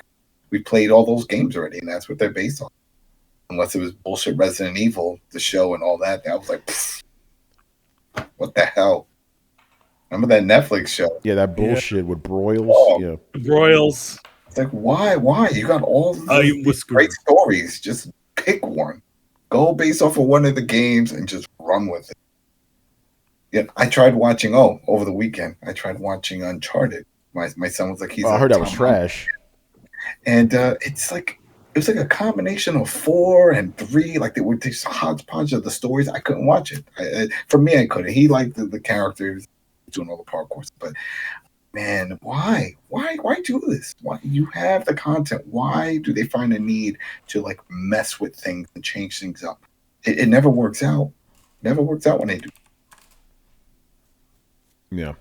S5: We played all those games already, and that's what they're based on. Unless it was bullshit Resident Evil, the show and all that. I was like, what the hell? Remember that Netflix show?
S1: Yeah, that bullshit with Broyles.
S5: Oh.
S1: Yeah.
S2: Broyles.
S5: It's like, why? You got all these great stories. Just pick one. Go based off of one of the games and just run with it. Yeah, I tried watching, over the weekend, I tried watching Uncharted. My son was like,
S1: I heard that was trash.
S5: And it was like a combination of 4 and 3. Like they were this hodgepodge of the stories. I couldn't watch it. For me, I couldn't. He liked the characters doing all the parkour. But man, why do this? Why you have the content? Why do they find a need to like mess with things and change things up? It never works out. Never works out when they do.
S1: Yeah.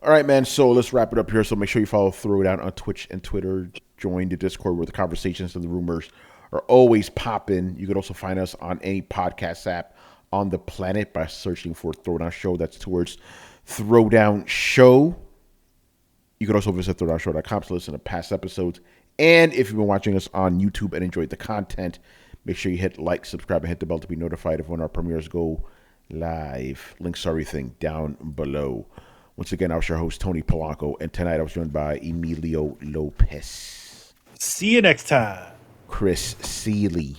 S1: All right, man. So let's wrap it up here. So make sure you follow Throwdown on Twitch and Twitter. Join the Discord where the conversations and the rumors are always popping. You can also find us on any podcast app on the planet by searching for Throwdown Show. That's towards Throwdown Show. You can also visit throwdownshow.com to listen to past episodes. And if you've been watching us on YouTube and enjoyed the content, make sure you hit like, subscribe, and hit the bell to be notified of when our premieres go live. Links to everything down below. Once again, I was your host, Tony Polanco, and tonight I was joined by Emilio Lopez.
S2: See you next time.
S1: Chris Seeley.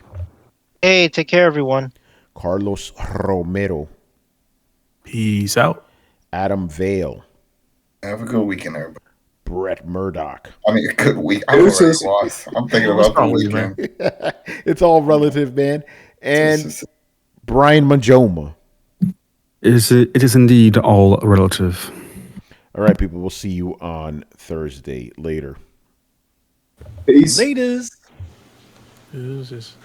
S7: Hey, take care, everyone.
S1: Carlos Romero.
S3: Peace out.
S1: Adam Vale.
S5: Have a good weekend, everybody.
S1: Brett Murdoch.
S5: I mean, a good week. I'm already lost. I'm thinking about the weekend.
S1: It's all relative, man. And Brian Manjoma.
S4: It is indeed all relative.
S1: All right, people. We'll see you on Thursday. Later.
S6: Peace.
S2: Laters.
S3: Who's this?